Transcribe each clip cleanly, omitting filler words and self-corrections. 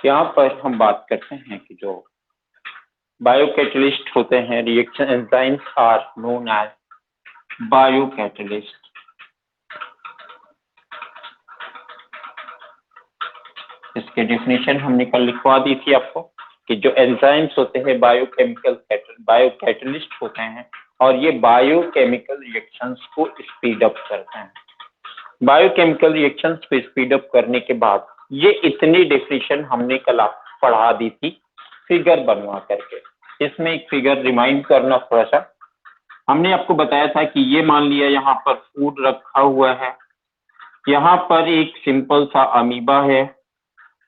यहाँ पर हम बात करते हैं कि जो बायोकैटलिस्ट होते हैं, reaction enzymes are known as biocatalyst. इसके डेफिनेशन हमने कल लिखवा दी थी आपको कि जो एंजाइम्स होते हैं बायोकैटलिस्ट होते हैं और ये बायोकेमिकल रिएक्शंस को स्पीड अप करते हैं। बायोकेमिकल रिएक्शंस को स्पीड अप करने के बाद ये इतनी डेफिनेशन हमने कल आपको पढ़ा दी थी फिगर बनवा करके। इसमें एक फिगर रिमाइंड करना थोड़ा सा, हमने आपको बताया था कि ये मान लिया यहाँ पर फूड रखा हुआ है, यहाँ पर एक सिंपल सा अमीबा है,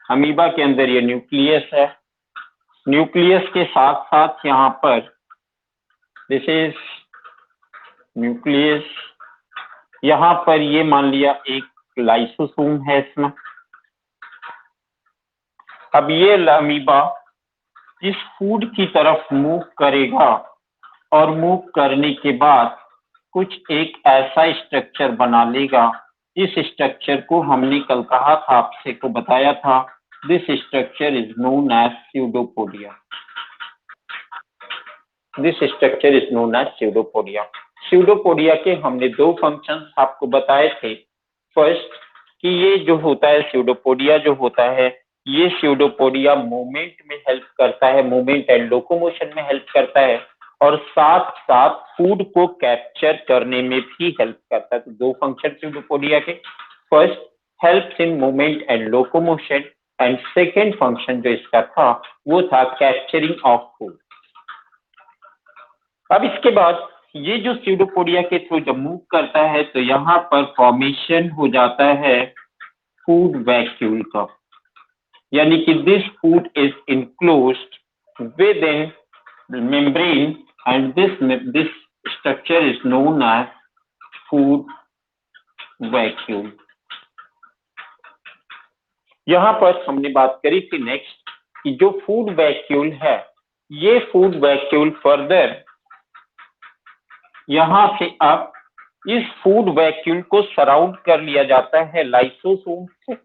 अमीबा के अंदर ये न्यूक्लियस है, न्यूक्लियस के साथ साथ यहाँ पर दिस इज न्यूक्लियस, यहाँ पर ये मान लिया एक लाइसोसोम है इसमें। अब ये अमीबा इस फूड की तरफ मूव करेगा और मूव करने के बाद कुछ एक ऐसा स्ट्रक्चर बना लेगा। इस स्ट्रक्चर को हमने कल कहा था, आपसे को बताया था, this structure is known as pseudopodia. This structure is known as pseudopodia. Pseudopodia के हमने दो फंक्शंस आपको बताए थे। फर्स्ट कि ये जो होता है स्यूडोपोडिया जो होता है, ये स्यूडोपोडिया मूवमेंट में हेल्प करता है, मूवमेंट एंड लोकोमोशन में हेल्प करता है और साथ साथ फूड को कैप्चर करने में भी हेल्प करता है। तो दो फंक्शन स्यूडोपोडिया के, first helps in movement and locomotion and second function जो इसका था वो था कैप्चरिंग ऑफ फूड। अब इसके बाद ये जो स्यूडोपोडिया के थ्रू जब मूव करता है तो यहाँ पर फॉर्मेशन हो जाता है फूड वैक्यूल का, यानी कि this food is enclosed within membrane and this structure is known as food vacuole. यहाँ पर हमने बात करी थी नेक्स्ट कि जो फूड वैक्यूल है, ये फूड वैक्यूल फर्दर यहाँ से अब इस फूड वैक्यूल को सराउंड कर लिया जाता है लाइसोसोम से,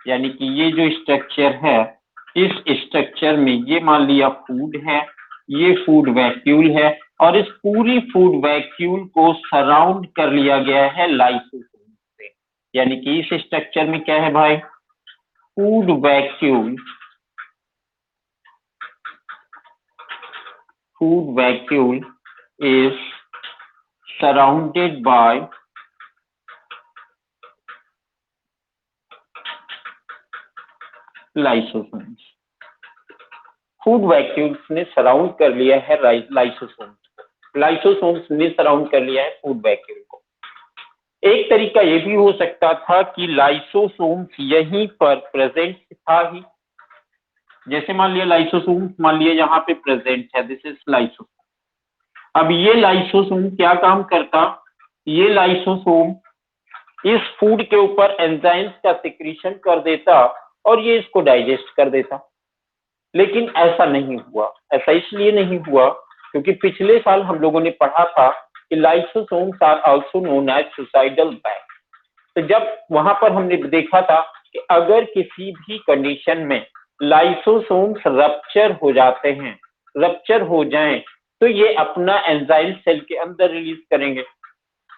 यानी कि ये जो स्ट्रक्चर है, इस स्ट्रक्चर में ये मान लिया फूड है, ये फूड वैक्यूल है और इस पूरी फूड वैक्यूल को सराउंड कर लिया गया है लाइसोसोम से। यानी कि इस स्ट्रक्चर में क्या है भाई, food vacuole, food vacuole is surrounded by lysosomes। Food vacuoles ने सराउंड कर लिया है लाइसोसोम्स, लाइसोसोम्स ने सराउंड कर लिया है फूड वैक्यूल को। एक तरीका ये भी हो सकता था कि लाइसोसोम्स यहीं पर प्रेजेंट था ही, जैसे मान लिया लाइसोसोम्स मान लिया यहाँ पे प्रेजेंट है, दिस इज लाइसोसोम। अब ये लाइसोसोम क्या काम करता, ये लाइसोसोम इस फूड के ऊपर एंजाइम्स का सिक्रीशन कर देता और ये इसको डाइजेस्ट कर देता। लेकिन ऐसा नहीं हुआ। ऐसा इसलिए नहीं हुआ क्योंकि पिछले साल हम लोगों ने पढ़ा था कि lysosomes are also known as suicidal bag. तो जब वहां पर हमने देखा था कि अगर किसी भी कंडीशन में लाइसोसोम्स रप्चर हो जाते हैं, रप्चर हो जाएं, तो ये अपना एंजाइम सेल के अंदर रिलीज करेंगे।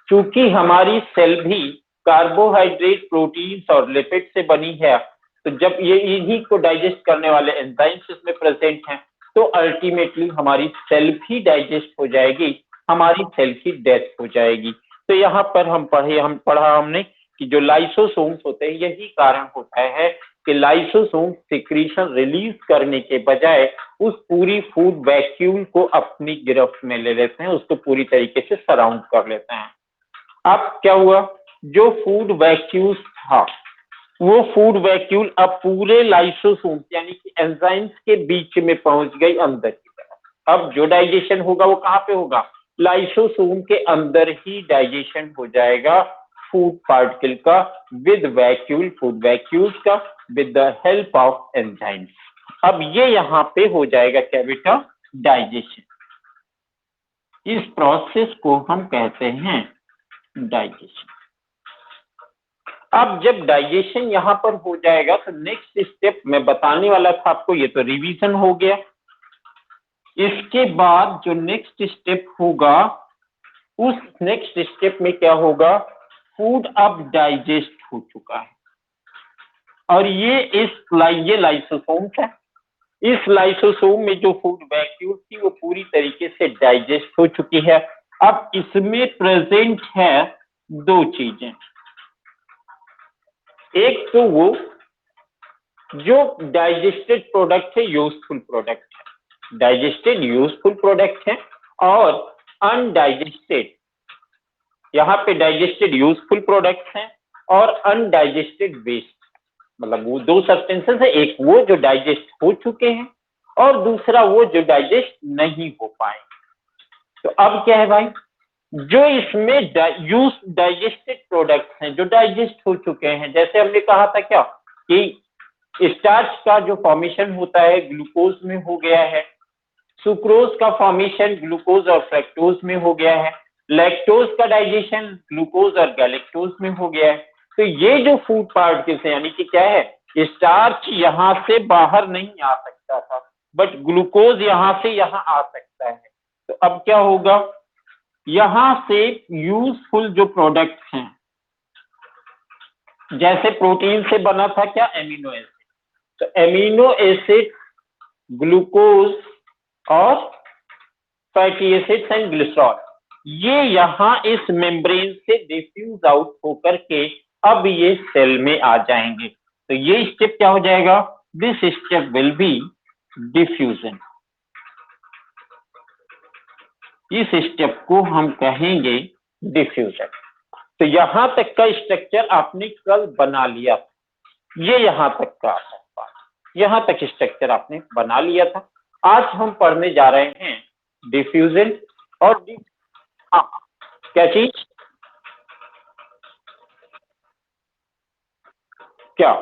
क्योंकि हमारी सेल भी कार्बोहाइड्रेट, प्रोटीन्स और लिपिड से बनी है, तो जब ये इन्हीं को डाइजेस्ट करने वाले एंजाइम्स इसमें प्रेजेंट हैं, तो अल्टीमेटली हमारी सेल भी डाइजेस्ट हो जाएगी, हमारी सेल की डेथ हो जाएगी। तो यहाँ पर पढ़ा हमने कि जो लाइसोसोम्स होते हैं, यही कारण होता है कि लाइसोसोम सिक्रीशन रिलीज करने के बजाय उस पूरी फूड वैक्यूल को अपनी गिरफ्त में ले लेते हैं, उसको पूरी तरीके से सराउंड कर लेते हैं। अब क्या हुआ, जो फूड वैक्यूल था वो फूड वैक्यूल अब पूरे लाइसोसोम यानी कि एंजाइम्स के बीच में पहुंच गई अंदर की तरफ। अब जो डाइजेशन होगा वो कहाँ पे होगा, लाइसोसोम के अंदर ही डाइजेशन हो जाएगा फूड पार्टिकल का विद वैक्यूल, फूड वैक्यूल्स का with the help of enzymes. अब ये यहाँ पे हो जाएगा क्या बेटा, डाइजेशन। इस प्रोसेस को हम कहते हैं डाइजेशन। अब जब डाइजेशन यहाँ पर हो जाएगा तो नेक्स्ट स्टेप मैं बताने वाला था आपको, ये तो रिवीजन हो गया। इसके बाद जो नेक्स्ट स्टेप होगा, उस नेक्स्ट स्टेप में क्या होगा, फूड अब डाइजेस्ट हो चुका है और ये लाइसोसोम्स है। इस लाइसोसोम में जो फूड वैक्यूल थी वो पूरी तरीके से डाइजेस्ट हो चुकी है। अब इसमें प्रेजेंट है दो चीजें, एक तो वो जो डाइजेस्टेड प्रोडक्ट है, यूजफुल प्रोडक्ट है, डाइजेस्टेड यूजफुल प्रोडक्ट है, और अनडाइजेस्टेड, यहाँ पे डाइजेस्टेड यूजफुल प्रोडक्ट्स हैं और अनडाइजेस्टेड वेस्ट, मतलब वो दो सब्सटेंसेस है, एक वो जो डाइजेस्ट हो चुके हैं और दूसरा वो जो डाइजेस्ट नहीं हो पाए। तो अब क्या है भाई, जो इसमें डाइजेस्टेड प्रोडक्ट्स हैं, जो डाइजेस्ट हो चुके हैं, जैसे हमने कहा था क्या कि स्टार्च का जो फॉर्मेशन होता है ग्लूकोज में हो गया है, सुक्रोज का फॉर्मेशन ग्लूकोज और फ्रक्टोज में हो गया है, लैक्टोज का डाइजेशन ग्लूकोज और गैलेक्टोज में हो गया है। तो ये जो फूड पार्टिकल्स है, यानी कि क्या है, स्टार्च यहाँ से बाहर नहीं आ सकता था, बट ग्लूकोज यहाँ से यहाँ आ सकता है। तो अब क्या होगा, यहाँ से यूजफुल जो प्रोडक्ट्स हैं, जैसे प्रोटीन से बना था क्या, एमिनो एसिड, तो एमिनो एसिड, ग्लूकोज और फैटी एसिड्स एंड ग्लिसरॉल, ये यहाँ इस मेम्ब्रेन से डिफ्यूज आउट होकर के अब ये सेल में आ जाएंगे। तो ये स्टेप क्या हो जाएगा, this step will be diffusion. इस स्टेप को हम कहेंगे डिफ्यूजन। तो यहां तक का स्ट्रक्चर आपने कल बना लिया, ये यहां तक का, यहां तक स्ट्रक्चर आपने बना लिया था। आज हम पढ़ने जा रहे हैं डिफ्यूजन और हाँ, क्या चीज, क्या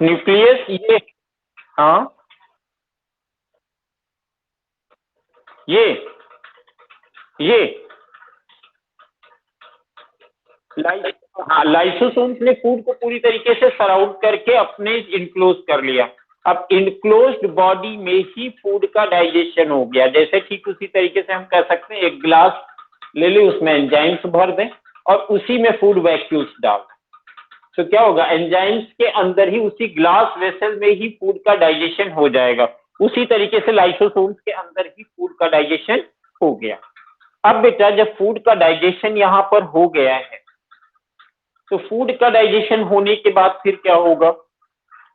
न्यूक्लियस, ये, हाँ ये ये हाँ, लाइसोसोम्स ने फूड को पूरी तरीके से सराउंड करके अपने इनक्लोज कर लिया। अब इनक्लोज्ड बॉडी में ही फूड का डाइजेशन हो गया। जैसे ठीक उसी तरीके से हम कह सकते हैं एक ग्लास ले ले, उसमें एंजाइम्स भर दें और उसी में फूड वैक्यूल्स डाल, तो क्या होगा, एंजाइम्स के अंदर ही उसी ग्लास वेसल में ही फूड का डाइजेशन हो जाएगा। उसी तरीके से लाइसोसोम्स के अंदर ही फूड का डाइजेशन हो गया। अब बेटा जब फूड का डाइजेशन यहाँ पर हो गया है, तो फूड का डाइजेशन होने के बाद फिर क्या होगा,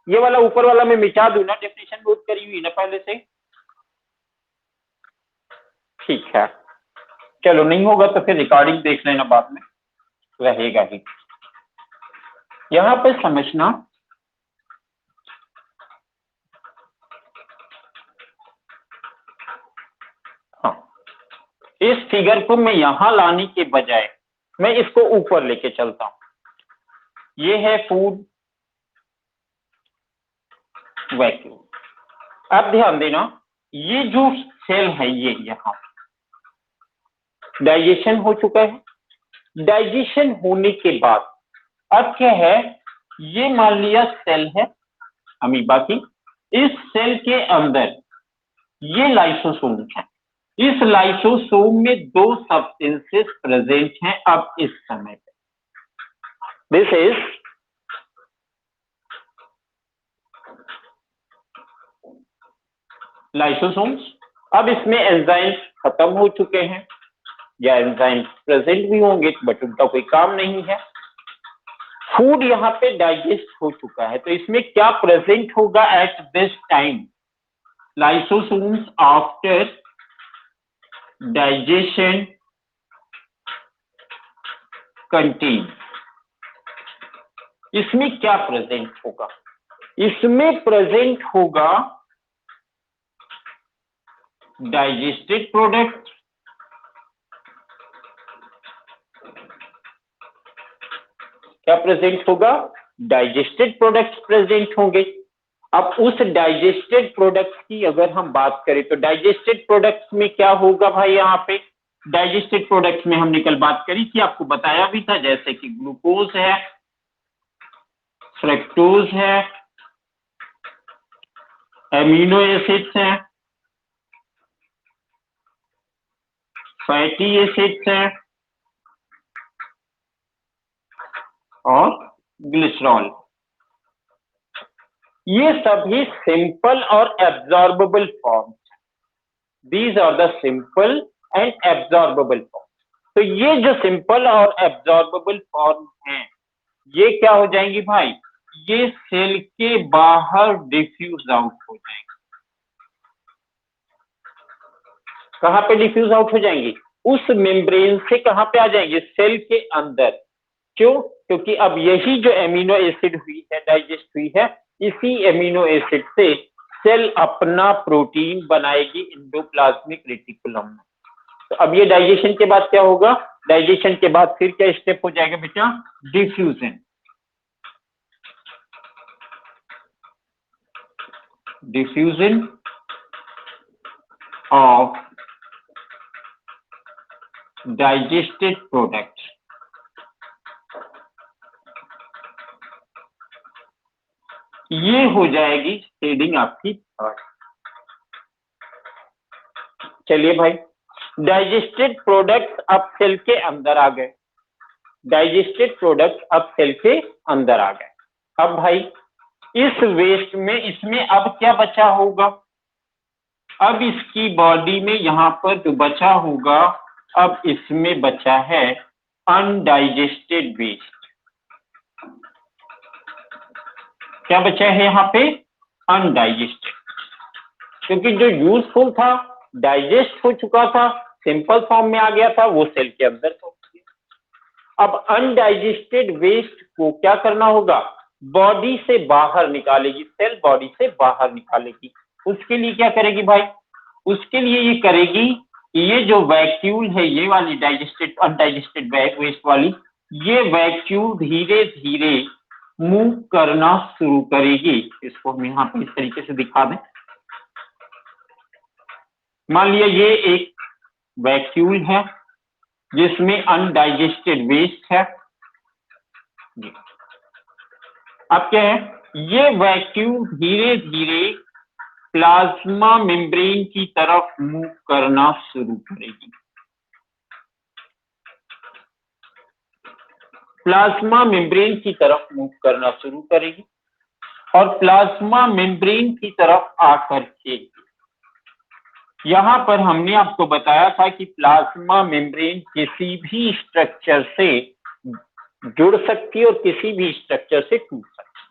ये वाला ऊपर वाला मैं मिटा दूं ना, डेफिनेशन नोट करी हुई ना पहले से, ठीक है, चलो नहीं होगा तो फिर रिकॉर्डिंग देख लेना, बाद में रहेगा ही। यहां पर समझना, हाँ, इस फिगर को मैं यहां लाने के बजाय मैं इसको ऊपर लेके चलता हूं। ये है फूड वैक्यूम। अब ध्यान देना, ये जो सेल है ये यहाँ डाइजेशन हो चुका है। डाइजेशन होने के बाद अब क्या है, ये मान लिया सेल है अमीबा की, इस सेल के अंदर ये लाइसोसोम है। इस लाइसोसोम में दो सब्सटेंसेस प्रेजेंट हैं अब इस समय पे। This is lysosomes. अब इसमें एंजाइम्स खत्म हो चुके हैं, या एंजाइम्स प्रेजेंट भी होंगे बट उनका कोई काम नहीं है। फूड यहाँ पे डाइजेस्ट हो चुका है, तो इसमें क्या प्रेजेंट होगा at this time, lysosomes after digestion contain. इसमें क्या प्रेजेंट होगा, इसमें प्रेजेंट होगा डाइजेस्टेड प्रोडक्ट, क्या प्रेजेंट होगा, डाइजेस्टेड प्रोडक्ट्स प्रेजेंट होंगे। अब उस डाइजेस्टेड प्रोडक्ट्स की अगर हम बात करें तो डाइजेस्टेड प्रोडक्ट्स में क्या होगा भाई, यहाँ पे डाइजेस्टेड प्रोडक्ट्स में हमने कल बात करी थी, आपको बताया भी था, जैसे कि ग्लूकोज है, फ्रक्टोज है, एमिनो एसिड्स हैं, फैटी एसिड्स हैं और ग्लिसरॉल। ये सभी सिंपल और absorbable form. These are the simple and absorbable form. तो ये जो सिंपल और एब्जॉर्बेबल फॉर्म हैं, ये क्या हो जाएंगी भाई, ये सेल के बाहर डिफ्यूज आउट हो जाएंगे। कहां पे डिफ्यूज आउट हो जाएंगी, उस मेम्ब्रेन से कहां पे आ जाएंगे, सेल के अंदर। क्यों, क्योंकि अब यही जो एमिनो एसिड हुई है, डाइजेस्ट हुई है, इसी एमिनो एसिड से सेल अपना प्रोटीन बनाएगी एंडोप्लाज्मिक रेटिकुलम में। तो अब ये डाइजेशन के बाद क्या होगा, डाइजेशन के बाद फिर क्या स्टेप हो जाएगा बेटा, diffusion. Diffusion of digested products. ये हो जाएगी शेडिंग आपकी थर्ड। चलिए भाई, डाइजेस्टेड प्रोडक्ट्स अब सेल के अंदर आ गए, डाइजेस्टेड प्रोडक्ट्स अब सेल के अंदर आ गए। अब भाई इस वेस्ट में, इसमें अब क्या बचा होगा, अब इसकी बॉडी में यहां पर जो बचा होगा, अब इसमें बचा है अनडाइजेस्टेड वेस्ट। क्या बचा है यहाँ पे, अनडाइजेस्टेड, क्योंकि जो यूजफुल था डाइजेस्ट हो चुका था, सिंपल फॉर्म में आ गया था, वो सेल के अंदर पहुंच गया। अब अनडाइजेस्टेड वेस्ट को क्या करना होगा, बॉडी से बाहर निकालेगी, सेल बॉडी से बाहर निकालेगी। उसके लिए क्या करेगी भाई, उसके लिए ये करेगी, ये जो वैक्यूल है, ये वाली डाइजेस्टेड अनडाइजेस्टेड वेस्ट वाली, ये वैक्यूल धीरे धीरे मूव करना शुरू करेगी। इसको हम यहाँ पे इस तरीके से दिखा दें। मान लिया ये एक वैक्यूल है जिसमें अनडाइजेस्टेड वेस्ट है। अब क्या है, ये वैक्यूल धीरे धीरे प्लाज्मा मेम्ब्रेन की तरफ मूव करना शुरू करेगी। प्लाज्मा मेम्ब्रेन की तरफ मूव करना शुरू करेगी और प्लाज्मा मेम्ब्रेन की तरफ आकर के, यहां पर हमने आपको बताया था कि प्लाज्मा मेम्ब्रेन किसी भी स्ट्रक्चर से जुड़ सकती है और किसी भी स्ट्रक्चर से टूट सकती है।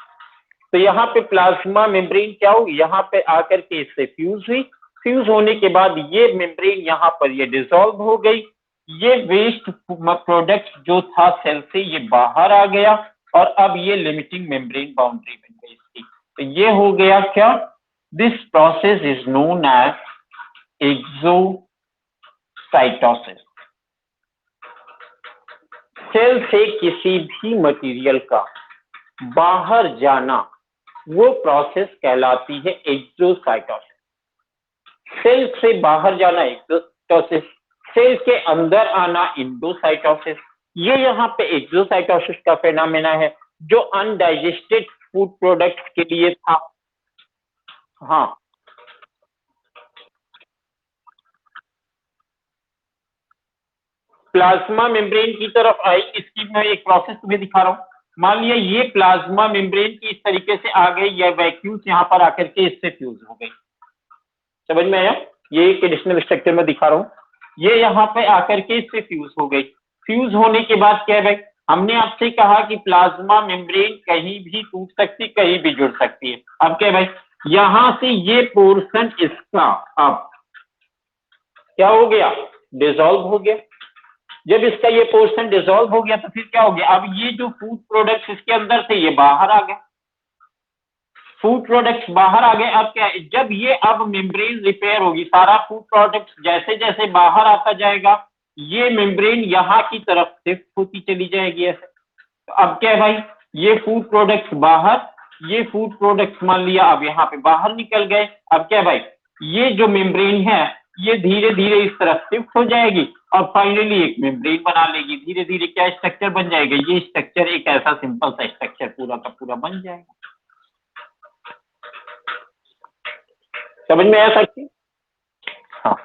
तो यहाँ पे प्लाज्मा मेम्ब्रेन क्या हुई, यहाँ पे आकर के इससे फ्यूज हुई, फ्यूज होने के बाद ये मेम्ब्रेन यहाँ पर ये डिसॉल्व हो गई, ये वेस्ट प्रोडक्ट जो था सेल से ये बाहर आ गया और अब ये लिमिटिंग मेम्ब्रेन बाउंड्री बन गई इसकी। तो ये हो गया क्या, this process is known as exocytosis. Cell से किसी भी मटेरियल का बाहर जाना, वो प्रोसेस कहलाती है एक्सोसाइटोसिस। सेल से बाहर जाना एक्सोसाइटोसिस, सेल के अंदर आना इंडोसाइटोसिस। ये यहाँ पे एक्सोसाइटोसिस का फेनोमेना है जो अनडाइजेस्टेड फूड प्रोडक्ट्स के लिए था। हाँ, प्लाज्मा मेम्ब्रेन की तरफ आई, इसकी मैं एक प्रोसेस तुम्हें दिखा रहा हूं। मान लिया ये प्लाज्मा मेम्ब्रेन की इस तरीके से आ गई, या वैक्यूल्स यहाँ पर आकर के इससे फ्यूज हो गई। समझ में आया, ये एक एडिशनल स्ट्रक्चर में दिखा रहा हूँ, ये यहाँ पे आकर के इससे फ्यूज हो गई। फ्यूज होने के बाद क्या है भाई, हमने आपसे कहा कि प्लाज्मा मेम्ब्रेन कहीं भी टूट सकती, कहीं भी जुड़ सकती है। अब क्या है भाई, यहां से ये पोर्शन इसका अब क्या हो गया, डिसॉल्व हो गया। जब इसका ये पोर्शन डिसॉल्व हो गया तो फिर क्या हो गया, अब ये जो फूड प्रोडक्ट्स इसके अंदर थे ये बाहर आ गए, फूड प्रोडक्ट्स बाहर आ गए। अब क्या है, जब ये अब मेम्ब्रेन रिपेयर होगी, सारा फूड प्रोडक्ट्स जैसे जैसे बाहर आता जाएगा, ये मेम्ब्रेन यहाँ की तरफ शिफ्ट होती चली जाएगी ऐसे। तो अब क्या है भाई, ये फूड प्रोडक्ट्स बाहर, ये फूड प्रोडक्ट्स मान लिया अब यहाँ पे बाहर निकल गए। अब क्या है भाई, ये जो मेम्ब्रेन है ये धीरे धीरे इस तरफ शिफ्ट हो जाएगी और फाइनली एक मेम्ब्रेन बना लेगी। धीरे धीरे क्या स्ट्रक्चर बन जाएगा, ये स्ट्रक्चर एक ऐसा सिंपल सा स्ट्रक्चर पूरा का पूरा बन जाएगा। समझ में आया साक्षी? हाँ,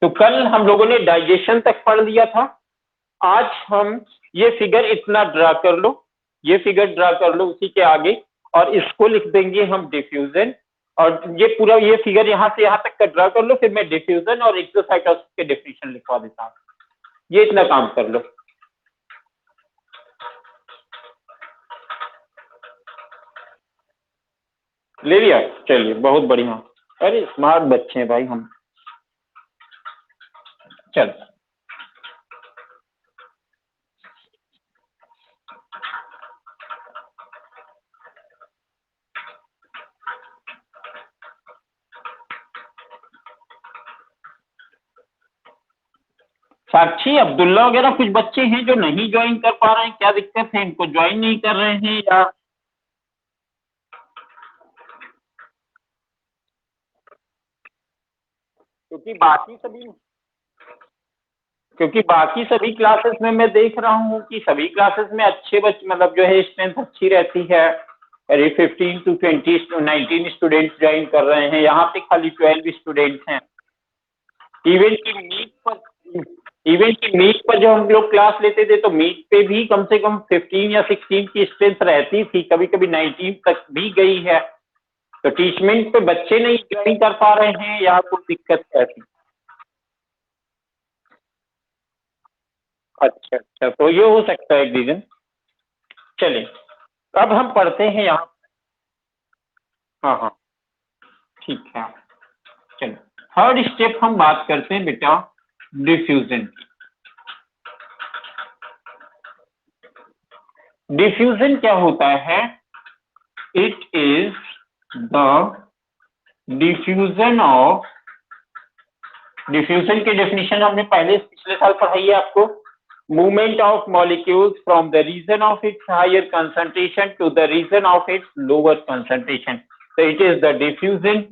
तो कल हम लोगों ने डाइजेशन तक पढ़ लिया था। आज हम ये फिगर इतना ड्रा कर लो, ये फिगर ड्रा कर लो उसी के आगे, और इसको लिख देंगे हम डिफ्यूजन। और ये पूरा ये फिगर यहाँ से यहाँ तक का ड्रा कर लो, फिर मैं डिफ्यूजन और एक्सोसाइटोसिस के डेफिनेशन लिखवा देता हूँ। ये इतना काम कर लो। ले लिया? चलिए बहुत बढ़िया। अरे स्मार्ट बच्चे हैं भाई हम। चल, साक्षी, अब्दुल्ला वगैरह कुछ बच्चे हैं जो नहीं ज्वाइन कर पा रहे हैं, क्या दिक्कत है? इनको ज्वाइन नहीं कर रहे हैं या? क्योंकि बाकी सभी क्योंकि बाकी सभी क्लासेस में मैं देख रहा हूँ कि सभी क्लासेस में अच्छे बच्चे, मतलब जो है स्ट्रेंथ अच्छी रहती है। अरे 15 to 20 19 स्टूडेंट्स ज्वाइन कर रहे हैं, यहाँ पे खाली 12 स्टूडेंट्स हैं। इवेंट की मीट पर इवेंट की मीट पर जब हम लोग क्लास लेते थे तो मीट पे भी कम से कम 15 या 16 की स्ट्रेंथ रहती थी, कभी कभी 19 तक भी गई है। तो टीचमेंट पे बच्चे नहीं ज्वाइन कर पा रहे हैं या कोई दिक्कत है ऐसी? अच्छा अच्छा, तो ये हो सकता है एक रीजन। चलिए, अब हम पढ़ते हैं यहाँ। हाँ हाँ, ठीक है। चलो, थर्ड स्टेप हम बात करते हैं बेटा डिफ्यूजन। डिफ्यूजन क्या होता है? It is the diffusion of diffusion की डेफिनेशन हमने पहले पिछले साल पढ़ाई है आपको। Movement of molecules from the region of its higher concentration to the region of its lower concentration. So it is the diffusion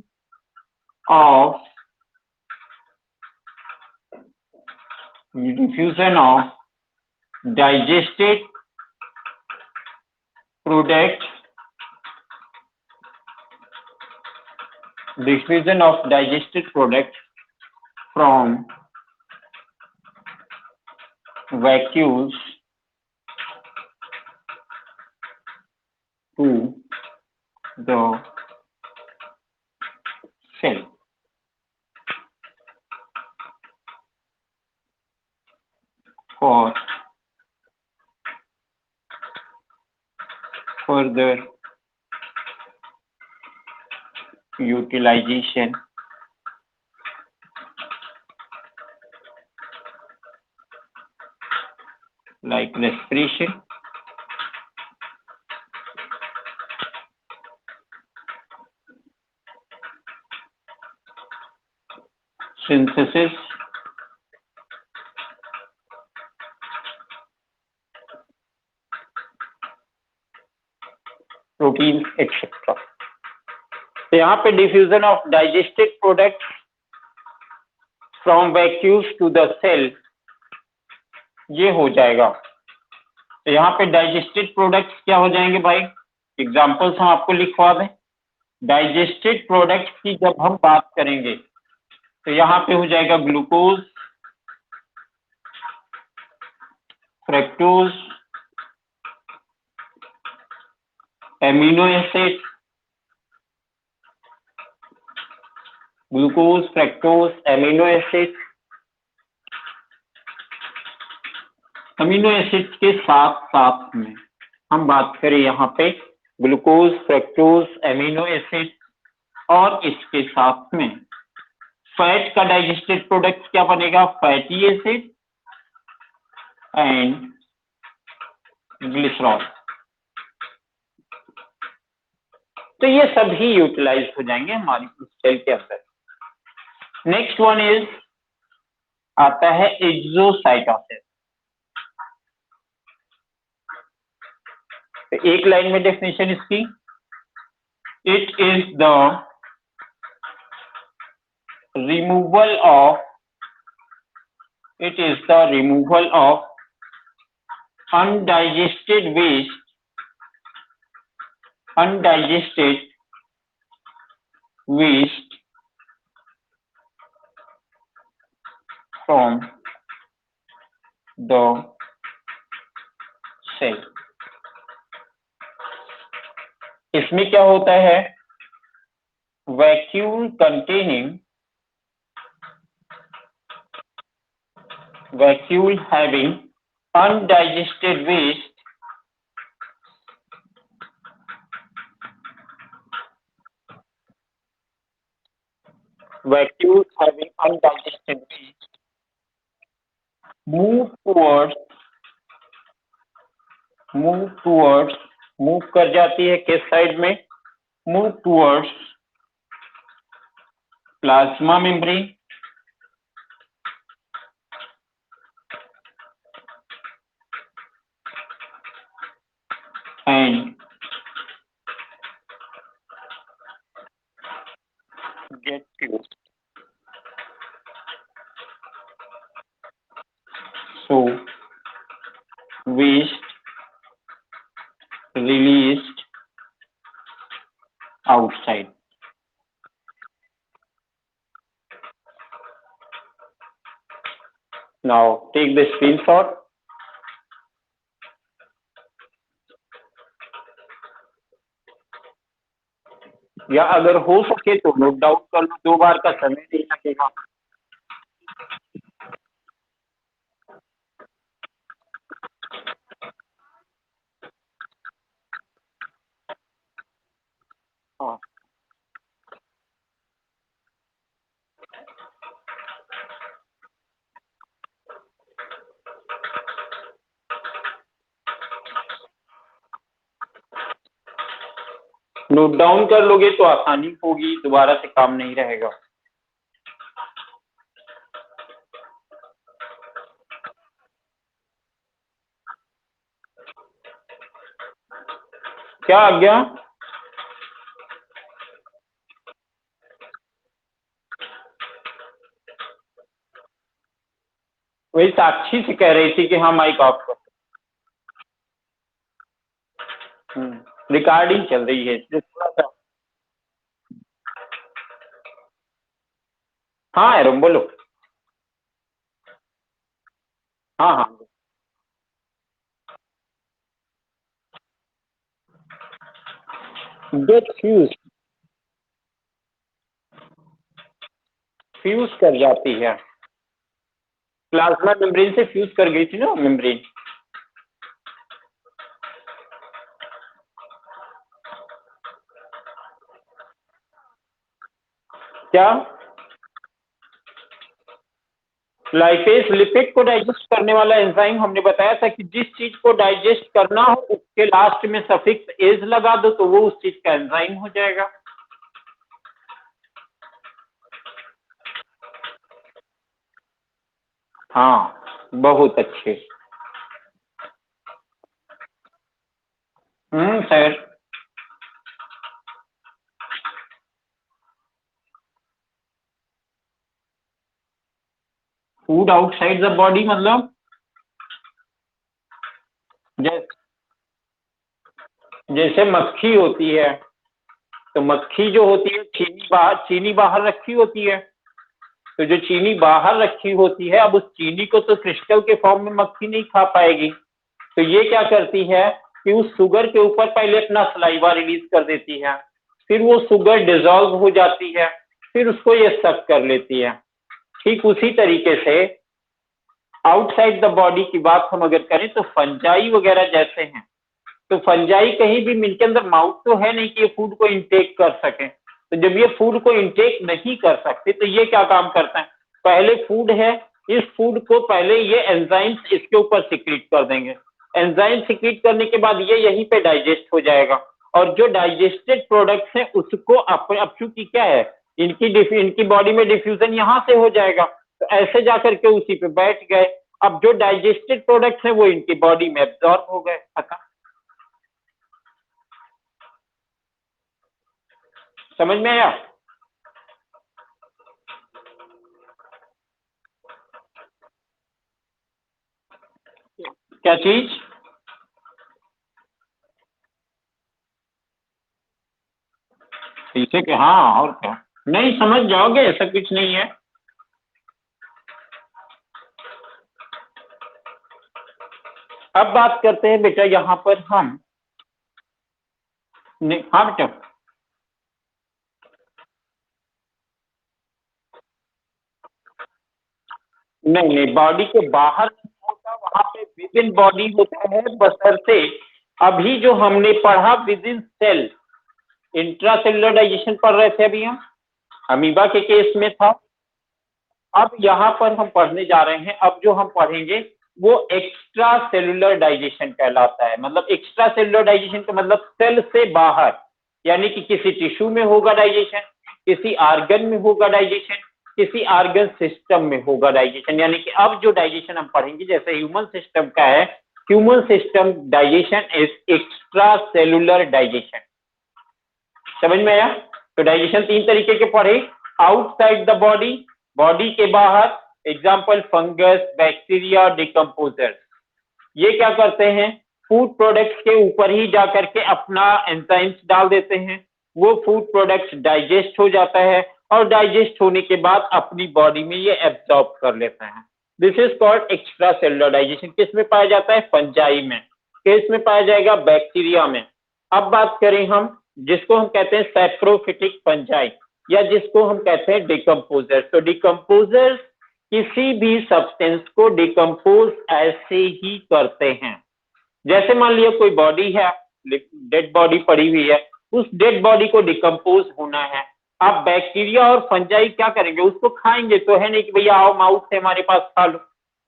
of digested product from vacuoles to the cell for further utilization like respiration, synthesis, proteins, etc. तो यहाँ पे diffusion of digested product from vacuoles to the cell ये हो जाएगा। तो यहाँ पे digested products क्या हो जाएंगे भाई? एग्जांपल्स हम आपको लिखवा दें। डाइजेस्टेड प्रोडक्ट्स की जब हम बात करेंगे तो यहाँ पे हो जाएगा glucose, fructose, amino acid, glucose, fructose, amino acid. Amino acid के साथ साथ में हम बात करें यहाँ पे ग्लूकोज, फ्रक्टोज, एमिनो एसिड, और इसके साथ में फैट का डाइजेस्टेड प्रोडक्ट क्या बनेगा? Fatty acid and glycerol. तो ये सभी यूटिलाइज हो जाएंगे हमारी सेल के अंदर। नेक्स्ट वन इज आता है एक्सोसाइटोसिस। तो एक लाइन में डेफिनेशन इसकी, it is the removal of it is the removal of undigested waste from the cell। इसमें क्या होता है, vacuole having undigested waste move towards move कर जाती है किस साइड में, move towards plasma membrane and get fused। So waste released outside। Now take the screenshot। या अगर हो सके तो नोट डाउन कर लो, 2 बार का समय नहीं लगेगा। हाँ, नोट डाउन कर लोगे तो आसानी होगी, दोबारा से काम नहीं रहेगा। क्या आ गया, वही साक्षी से कह रही थी कि हाँ माइक ऑफ कर। रिकॉर्डिंग चल रही है थोड़ा सा। हाँ एरम बोलो। हाँ हाँ, गेट फ्यूज कर जाती है, प्लाज्मा मेम्ब्रेन से फ्यूज कर गई थी ना मेम्ब्रेन। क्या, लाइपेज लिपिड को डाइजेस्ट करने वाला एंजाइम, हमने बताया था कि जिस चीज को डाइजेस्ट करना हो उसके लास्ट में सफिक्स एज लगा दो तो वो उस चीज का एंजाइम हो जाएगा। हाँ बहुत अच्छे। Sir, food outside the body मतलब जैसे मक्खी होती है, तो मक्खी जो होती है चीनी बाहर रखी होती है, तो जो चीनी बाहर रखी होती है, अब उस चीनी को तो क्रिस्टल के फॉर्म में मक्खी नहीं खा पाएगी, तो ये क्या करती है कि उस शुगर के ऊपर पहले अपना सलाइवा रिलीज कर देती है, फिर वो शुगर डिजोल्व हो जाती है, फिर उसको ये सक कर लेती है। ठीक उसी तरीके से आउटसाइड द बॉडी की बात हम अगर करें तो फंजाई वगैरह जैसे हैं, तो फंजाई कहीं भी मिलके अंदर माउथ तो है नहीं कि ये फूड को इंटेक कर सके, तो जब ये फूड को इंटेक नहीं कर सकते तो ये क्या काम करता है, पहले फूड है, इस फूड को पहले ये एंजाइम्स इसके ऊपर सिक्रीट कर देंगे, एंजाइम सिक्रीट करने के बाद ये यहीं पे डाइजेस्ट हो जाएगा, और जो डाइजेस्टेड प्रोडक्ट्स हैं उसको अब चूंकि क्या है, इनकी बॉडी में डिफ्यूजन यहाँ से हो जाएगा, तो ऐसे जाकर के उसी पे बैठ गए, अब जो डाइजेस्टेड प्रोडक्ट्स हैं वो इनकी बॉडी में एब्जॉर्ब हो गए। समझ में आया। चीज? ठीक है कि हाँ, और क्या, नहीं समझ जाओगे, ऐसा कुछ नहीं है। अब बात करते हैं बेटा यहाँ पर हम, हाँ बेटा, नहीं नहीं, बॉडी के बाहर नहीं होता, वहां पे विद इन बॉडी होता है, बशर्ते अभी जो हमने पढ़ा within cell, intracellular digestion पढ़ रहे थे अभी हम, अमीबा के केस में था। अब यहाँ पर हम पढ़ने जा रहे हैं, अब जो हम पढ़ेंगे वो एक्स्ट्रा सेलुलर डाइजेशन कहलाता है। मतलब एक्स्ट्रा सेलुलर डाइजेशन का मतलब सेल से बाहर, यानी कि किसी टिश्यू में होगा डाइजेशन, किसी आर्गन में होगा डाइजेशन, किसी आर्गन सिस्टम में होगा डाइजेशन। यानी कि अब जो डाइजेशन हम पढ़ेंगे, जैसे ह्यूमन सिस्टम का है, human system digestion is extra cellular digestion. समझ में आया? तो डाइजेशन तीन तरीके के पढ़े, आउटसाइड द बॉडी, बॉडी के बाहर, एग्जाम्पल फंगस, बैक्टीरिया, डिकम्पोजर। ये क्या करते हैं, फूड प्रोडक्ट्स के ऊपर ही जाकर के अपना एंजाइम्स डाल देते हैं, वो फूड प्रोडक्ट्स डाइजेस्ट हो जाता है, और डाइजेस्ट होने के बाद अपनी बॉडी में ये एब्जॉर्ब कर लेते हैं। This is called extra cellular digestion. किस में पाया जाता है? फंजाई में। किस में पाया जाएगा? बैक्टीरिया में। अब बात करें हम, जिसको हम कहते हैं सैप्रोफिटिक फंजाई, या जिसको हम कहते हैं डिकम्पोजर। तो डिकम्पोजर किसी भी सब्सटेंस को डिकम्पोज ऐसे ही करते हैं, जैसे मान लिया कोई बॉडी है, डेड बॉडी पड़ी हुई है, उस डेड बॉडी को डिकम्पोज होना है। आप बैक्टीरिया और फंजाई क्या करेंगे? उसको खाएंगे तो है नहीं कि भैया आओ माउथ से हमारे पास खा लो।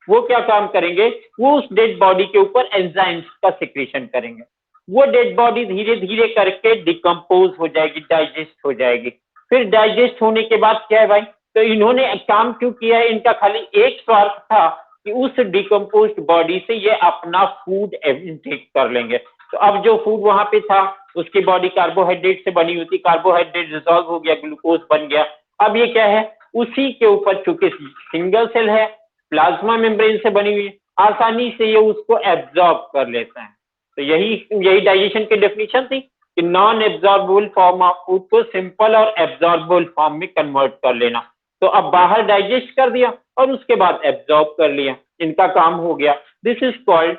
वो क्या काम करेंगे? वो उस डेड बॉडी के ऊपर एंजाइम्स का सिक्रीशन करेंगे, वो डेड बॉडी धीरे धीरे करके डिकम्पोज हो जाएगी, डाइजेस्ट हो जाएगी। फिर डाइजेस्ट होने के बाद क्या है भाई, तो इन्होंने काम क्यों किया है? इनका खाली एक स्वार्थ था कि उस डिकम्पोज्ड बॉडी से ये अपना फूड इनटेक कर लेंगे। तो अब जो फूड वहां पे था, उसकी बॉडी कार्बोहाइड्रेट से बनी हुई थी, कार्बोहाइड्रेट डिसॉल्व हो गया, ग्लूकोज बन गया। अब ये क्या है, उसी के ऊपर चूंकि सिंगल सेल है, प्लाज्मा मेम्ब्रेन से बनी हुई है, आसानी से ये उसको एब्जॉर्ब कर लेता है। तो यही यही डाइजेशन की डेफिनेशन थी कि non absorbable form of food को सिंपल और एब्जॉर्बेबल फॉर्म में कन्वर्ट कर लेना। तो अब बाहर डाइजेस्ट कर दिया और उसके बाद एब्जॉर्ब कर लिया, इनका काम हो गया। This is called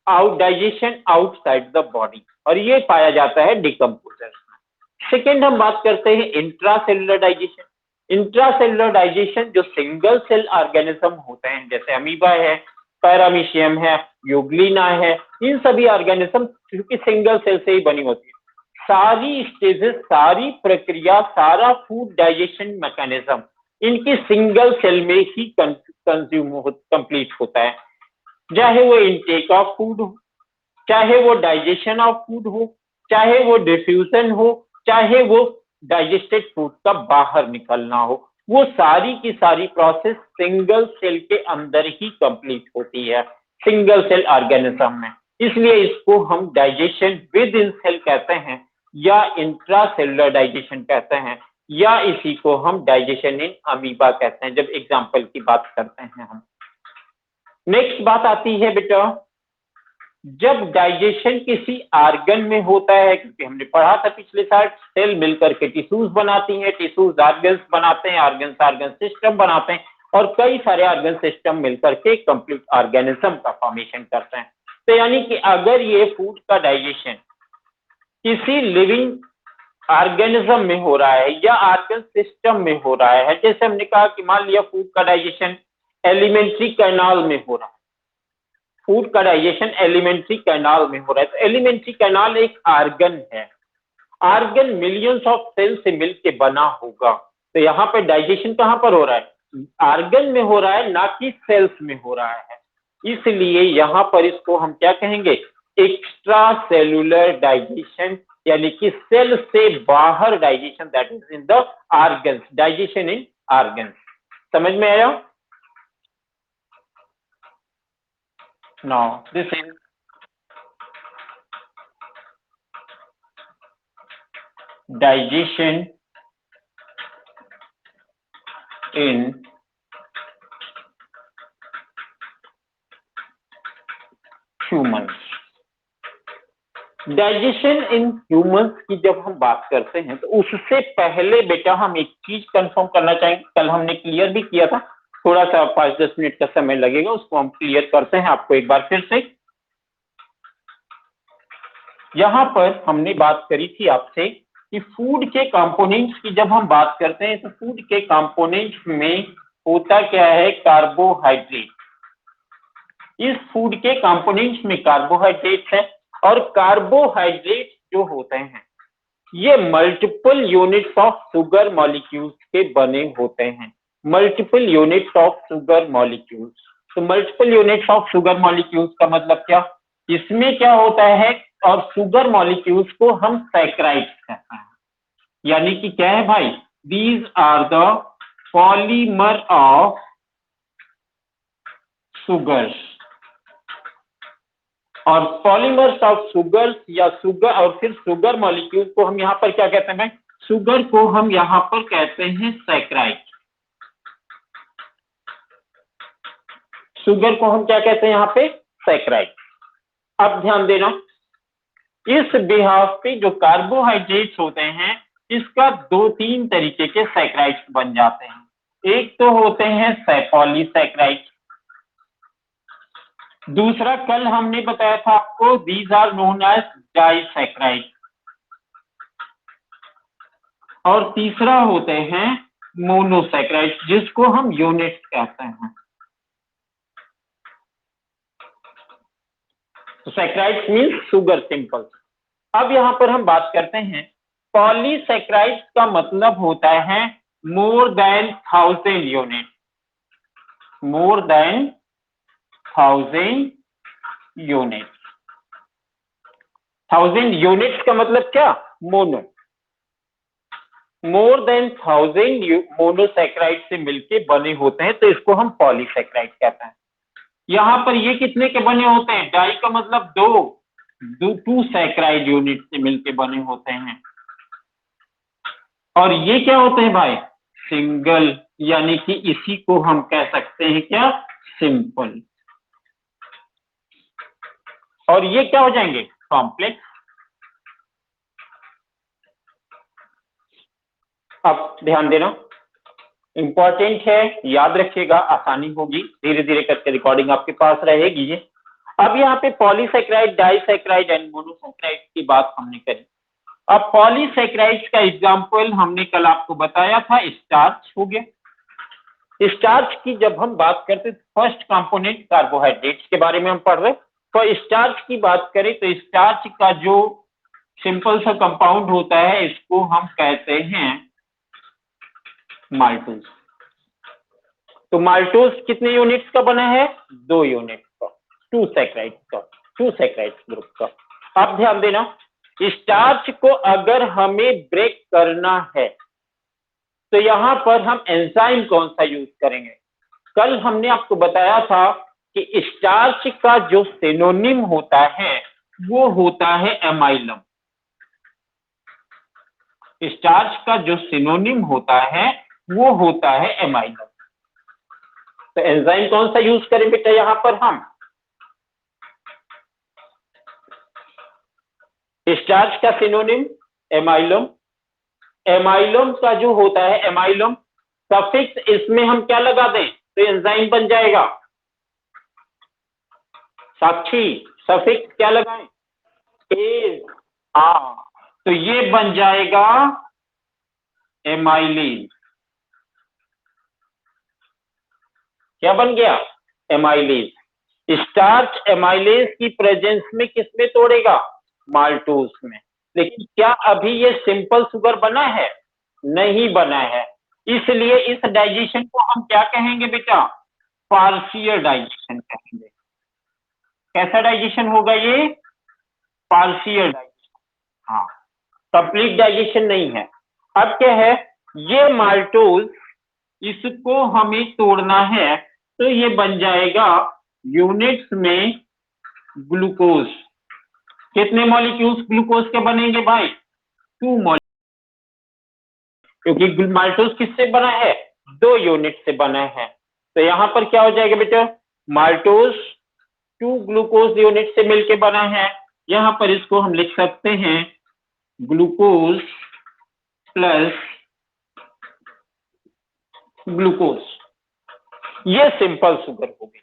out digestion outside the body, और ये पाया जाता है डिकम्पोजर। सेकेंड हम बात करते हैं इंट्रासेलुलर डाइजेशन। इंट्रासेलुलर डाइजेशन जो सिंगल सेल ऑर्गेनिज्म होते हैं, जैसे अमीबा है, पैरामीशियम है, यूग्लिना है, इन सभी ऑर्गेनिज्म क्योंकि सिंगल सेल से ही बनी होती है, सारी स्टेजेस, सारी प्रक्रिया, सारा फूड डाइजेशन मैकेनिज्म इनकी सिंगल सेल में ही कंज्यूम कंप्लीट होता है। चाहे वो इनटेक ऑफ फूड हो, चाहे वो डाइजेशन ऑफ फूड हो, चाहे वो डिफ्यूजन हो, चाहे वो डाइजेस्टेड फूड का बाहर निकलना हो, वो सारी की सारी प्रोसेस सिंगल सेल के अंदर ही कंप्लीट होती है, सिंगल सेल ऑर्गेनिज्म में। इसलिए इसको हम डाइजेशन विद इन सेल कहते हैं, या इंट्रा सेलुलर डाइजेशन कहते हैं, या इसी को हम डाइजेशन इन अमीबा कहते हैं, जब एग्जाम्पल की बात करते हैं हम। नेक्स्ट बात आती है बेटा, जब डाइजेशन किसी आर्गन में होता है, क्योंकि हमने पढ़ा था पिछले साल, सेल मिलकर के टिश्यूज बनाती हैं, टिश्यूज ऑर्गन्स बनाते हैं, ऑर्गन्स ऑर्गन सिस्टम बनाते हैं, और कई सारे ऑर्गन सिस्टम मिलकर के कंप्लीट ऑर्गेनिज्म का फॉर्मेशन करते हैं। तो यानी कि अगर ये फूड का डाइजेशन किसी लिविंग ऑर्गेनिज्म में हो रहा है या ऑर्गन सिस्टम में हो रहा है, जैसे हमने कहा कि मान लिया फूड का डाइजेशन एलिमेंट्री कैनाल में हो रहा है, फूड का डाइजेशन एलिमेंट्री कैनाल में हो रहा है, तो एलिमेंट्री कैनाल एक आर्गन है, आर्गन मिलियंस ऑफ सेल से मिलके बना होगा। तो यहाँ पे डाइजेशन कहाँ पर हो रहा है? आर्गन में हो रहा है, ना कि सेल्स में हो रहा है। इसलिए यहाँ पर इसको हम क्या कहेंगे? एक्स्ट्रा सेलुलर डाइजेशन, यानी कि सेल से बाहर digestion, that is in the organs, digestion in organs. समझ में आया? Now this is digestion in humans. Digestion in humans की जब हम बात करते हैं तो उससे पहले बेटा हम एक चीज कंफर्म करना चाहेंगे, कल हमने क्लियर भी किया था, थोड़ा सा 5-10 मिनट का समय लगेगा, उसको हम क्लियर करते हैं आपको एक बार फिर से। यहां पर हमने बात करी थी आपसे कि फूड के कंपोनेंट्स की जब हम बात करते हैं तो फूड के कंपोनेंट्स में होता क्या है, कार्बोहाइड्रेट। इस फूड के कंपोनेंट्स में कार्बोहाइड्रेट है, और कार्बोहाइड्रेट जो होते हैं ये multiple units of sugar molecules के बने होते हैं। Multiple units of sugar molecules, तो multiple units of sugar molecules का मतलब क्या, इसमें क्या होता है, और शुगर मॉलिक्यूल्स को हम सैकराइड्स कहते हैं। यानी कि क्या है भाई, these are the polymer of sugars. और पॉलीमर्स ऑफ शुगर्स या शुगर, और फिर शुगर मॉलिक्यूल को हम यहाँ पर क्या कहते हैं, शुगर को हम यहाँ पर कहते हैं सैकराइड। शुगर को हम क्या कहते हैं यहाँ पे, सैकराइड। अब ध्यान देना, इस बिहाफ पे जो कार्बोहाइड्रेट्स होते हैं इसका 2-3 तरीके के सैकराइड्स बन जाते हैं। एक तो होते हैं पॉलीसैकराइड, दूसरा कल हमने बताया था आपको, these are known as disaccharide, और तीसरा होते हैं मोनोसैकराइड जिसको हम यूनिट कहते हैं। तो सैकराइड्स मींस शुगर सिंपल। अब यहां पर हम बात करते हैं, पॉलीसैकराइड्स का मतलब होता है more than 1000 unit, more than 1000 unit. 1000 units का मतलब क्या, मोनो। मोर देन 1000 मोनोसैकराइड से मिलके बने होते हैं तो इसको हम पॉलीसैकराइड कहते हैं। यहां पर ये कितने के बने होते हैं, डाई का मतलब 2 सैकराइड यूनिट से मिलके बने होते हैं। और ये क्या होते हैं भाई, सिंगल, यानी कि इसी को हम कह सकते हैं क्या, सिंपल। और ये क्या हो जाएंगे, कॉम्प्लेक्स। अब ध्यान देना, इंपॉर्टेंट है, याद रखिएगा, आसानी होगी, धीरे धीरे करके रिकॉर्डिंग आपके पास रहेगी। अब यहाँ पे पॉलीसैकराइड, डाइसैकराइड एंड मोनोसैकराइड की बात हमने करी। अब पॉलीसैकराइड का एग्जांपल हमने कल आपको बताया था, स्टार्च हो गया। स्टार्च की जब हम बात करते फर्स्ट कंपोनेंट कार्बोहाइड्रेट्स के बारे में हम पढ़ रहे, तो स्टार्च की बात करें तो स्टार्च का जो सिंपल सा कंपाउंड होता है इसको हम कहते हैं माल्टोज। तो माल्टोज कितने यूनिट्स का बना है, 2 यूनिट का, 2 सैकराइड का, 2 सैकराइड ग्रुप का। अब ध्यान देना, स्टार्च को अगर हमें ब्रेक करना है तो यहां पर हम एंजाइम कौन सा यूज करेंगे। कल हमने आपको बताया था कि स्टार्च का जो सिनोनिम होता है वो होता है एमाइलम। स्टार्च का जो सिनोनिम होता है वो होता है एमाइलम। तो एंजाइम कौन सा यूज करें बेटा यहां पर हम, स्टार्च का सिनोनिम एमाइलम। एमाइलम का जो होता है एमाइलम, सफिक्स इसमें हम क्या लगा दें तो एंजाइम बन जाएगा, साक्षी सफिक्स क्या लगाएं, एज, आ, तो ये बन जाएगा एमाइलेज। क्या बन गया, एमाइलेज। स्टार्च एमाइलेज की प्रेजेंस में किसमें तोड़ेगा, माल्टोज में। लेकिन क्या अभी ये सिंपल शुगर बना है, नहीं बना है, इसलिए इस डाइजेशन को हम क्या कहेंगे बेटा, पार्शियल डाइजेशन कहेंगे। कैसा डाइजेशन होगा ये, पार्शियल डाइजेशन, हाँ, कंप्लीट डाइजेशन नहीं है। अब क्या है, ये माल्टोज, इसको हमें तोड़ना है तो ये बन जाएगा यूनिट्स में ग्लूकोज। कितने मॉलिक्यूल्स ग्लूकोज के बनेंगे भाई, 2 मॉलिक्यूल, क्योंकि माल्टोज किससे बना है, 2 यूनिट से बना है। तो यहां पर क्या हो जाएगा बेटा, माल्टोज टू ग्लूकोज यूनिट से मिलके बना है। यहां पर इसको हम लिख सकते हैं ग्लूकोज प्लस ग्लूकोज, ये सिंपल शुगर हो गई।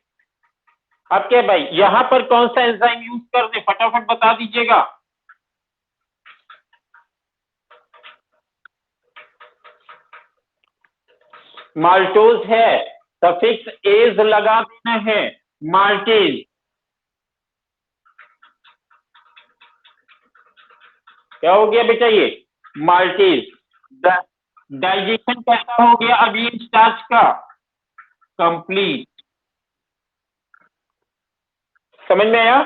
अब क्या भाई, यहां पर कौन सा एंजाइम यूज कर दे, फटाफट बता दीजिएगा। माल्टोज है, सफिक्स एज लगा देना है, माल्टेज। क्या हो गया बेटा ये, माल्टेज। डाइजेशन कैसा हो गया अभी स्टार्च का, कंप्लीट। समझ में आया।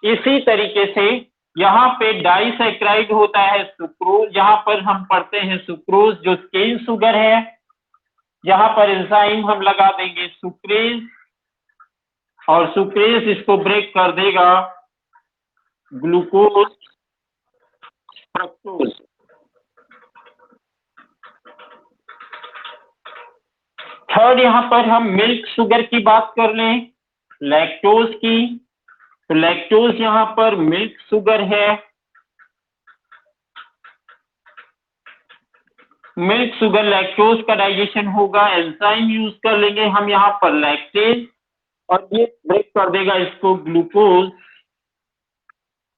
इसी तरीके से यहाँ पे डाइसैक्राइड होता है सुक्रोज, यहाँ पर हम पढ़ते हैं सुक्रोज जो केन शुगर है। यहाँ पर एंजाइम हम लगा देंगे सुक्रेज, और सुक्रेज इसको ब्रेक कर देगा ग्लूकोज फ्रक्टोज। थर्ड, यहाँ पर हम मिल्क शुगर की बात कर लें, लैक्टोज की। तो लैक्टोज यहाँ पर मिल्क शुगर है। मिल्क शुगर लैक्टोज का डाइजेशन होगा, एंजाइम यूज कर लेंगे हम यहाँ पर लैक्टेज, और ये ब्रेक कर देगा इसको ग्लूकोज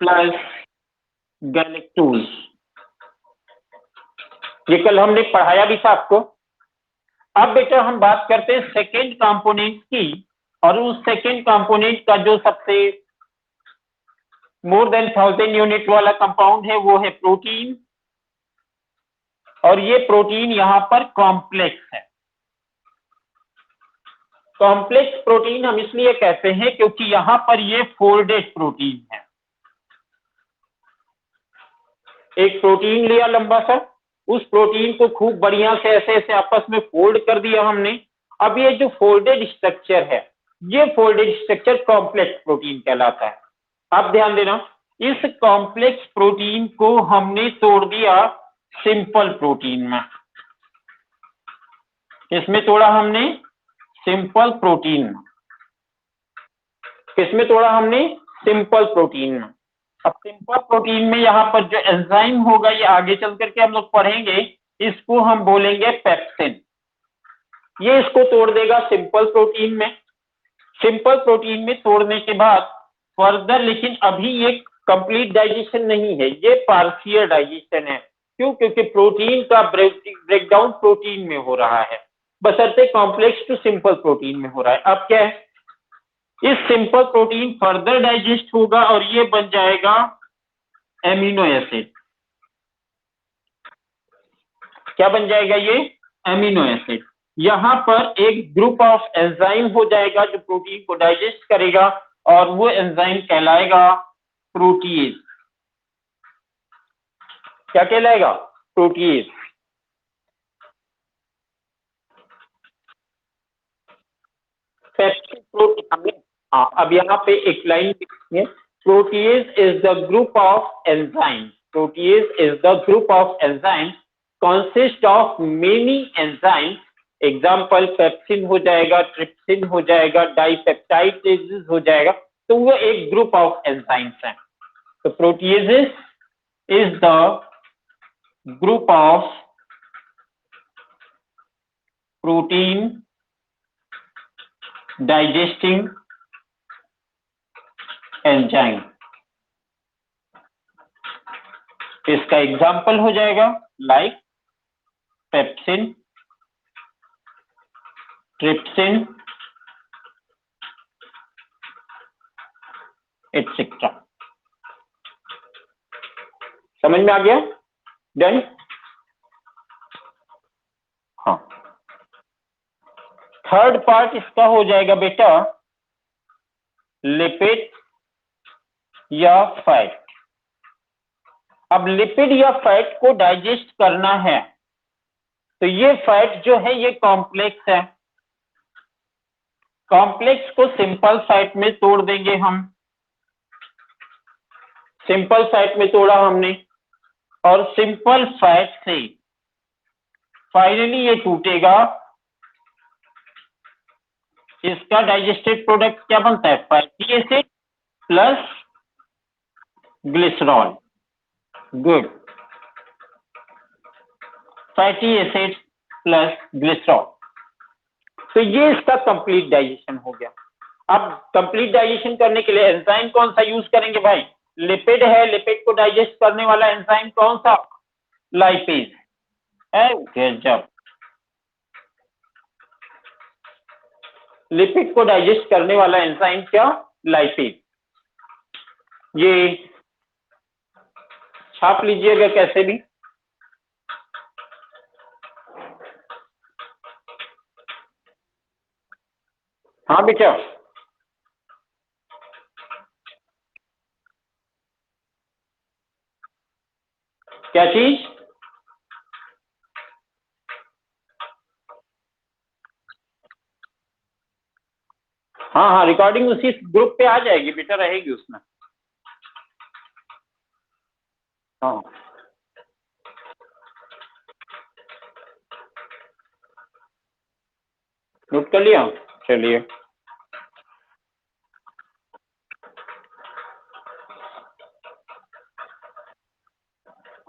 प्लस गैलेक्टोज। ये कल हमने पढ़ाया भी था आपको। अब बेटा हम बात करते हैं सेकेंड कंपोनेंट की, और उस सेकेंड कंपोनेंट का जो सबसे मोर देन 1000 यूनिट वाला कंपाउंड है वो है प्रोटीन। और ये प्रोटीन यहाँ पर कॉम्प्लेक्स है। कॉम्प्लेक्स प्रोटीन हम इसलिए कहते हैं क्योंकि यहाँ पर ये फोल्डेड प्रोटीन है। एक प्रोटीन लिया लंबा सा, उस प्रोटीन को खूब बढ़िया से ऐसे ऐसे आपस में फोल्ड कर दिया हमने। अब ये जो फोल्डेड स्ट्रक्चर है, ये फोल्डेड स्ट्रक्चर कॉम्प्लेक्स प्रोटीन कहलाता है। आप ध्यान देना, इस कॉम्प्लेक्स प्रोटीन को हमने तोड़ दिया सिंपल प्रोटीन में। किसमें तोड़ा हमने, सिंपल प्रोटीन में। किसमें तोड़ा हमने, सिंपल प्रोटीन में। अब सिंपल प्रोटीन में यहाँ पर जो एंजाइम होगा ये आगे चल करके हम लोग पढ़ेंगे, इसको हम बोलेंगे पेप्सिन। ये इसको तोड़ देगा सिंपल प्रोटीन में। सिंपल प्रोटीन में तोड़ने के बाद फर्दर, लेकिन अभी ये कंप्लीट डाइजेशन नहीं है, ये पार्शियल डाइजेशन है। क्यों, क्योंकि प्रोटीन का ब्रेकडाउन प्रोटीन में हो रहा है, बशर्ते कॉम्प्लेक्स टू सिंपल प्रोटीन में हो रहा है। अब क्या है, इस सिंपल प्रोटीन फर्दर डाइजेस्ट होगा और ये बन जाएगा एमिनो एसिड। क्या बन जाएगा ये, एमिनो एसिड। यहां पर एक ग्रुप ऑफ एंजाइम हो जाएगा जो प्रोटीन को डाइजेस्ट करेगा, और वो एंजाइम कहलाएगा प्रोटीएज। क्या कहलाएगा, प्रोटीएज। प्रोटीन, हाँ अब यहाँ पे एक लाइन लिखी है, protease is the group of enzyme, protease is the group of enzyme consist of many enzymes। Example pepsin हो जाएगा, ट्रिप्सिन हो जाएगा, डाइपेप्टाइडेज हो जाएगा, तो वो एक ग्रुप ऑफ एंजाइम्स हैं। तो proteases is the group of protein digesting enzyme. इसका एग्जाम्पल हो जाएगा लाइक पेप्सिन, ट्रिप्सिन एटसेट्रा। समझ में आ गया, डन। हाँ, थर्ड पार्ट इसका हो जाएगा बेटा लिपिड या फैट। अब लिपिड या फैट को डाइजेस्ट करना है, तो ये फैट जो है ये कॉम्प्लेक्स है। कॉम्प्लेक्स को सिंपल फैट में तोड़ देंगे हम। सिंपल फैट में तोड़ा हमने, और सिंपल फैट से फाइनली ये टूटेगा इसका डाइजेस्टेड प्रोडक्ट क्या बनता है? Fatty acid plus glycerol. Good, fatty acid plus glycerol. तो ये इसका कंप्लीट डाइजेशन हो गया। अब कंप्लीट डाइजेशन करने के लिए एंजाइम कौन सा यूज करेंगे भाई? लिपिड है, लिपिड को डाइजेस्ट करने वाला एंजाइम कौन सा? लाइपेज है। गजब, लिपिड को डाइजेस्ट करने वाला एंजाइम क्या? लाइपेज। ये छाप लीजिएगा कैसे भी। हाँ बेटा, क्या चीज? हाँ हाँ, रिकॉर्डिंग उसी ग्रुप पे आ जाएगी बेटा, रहेगी उसमें। हाँ, नोट कर लिया। चलिए,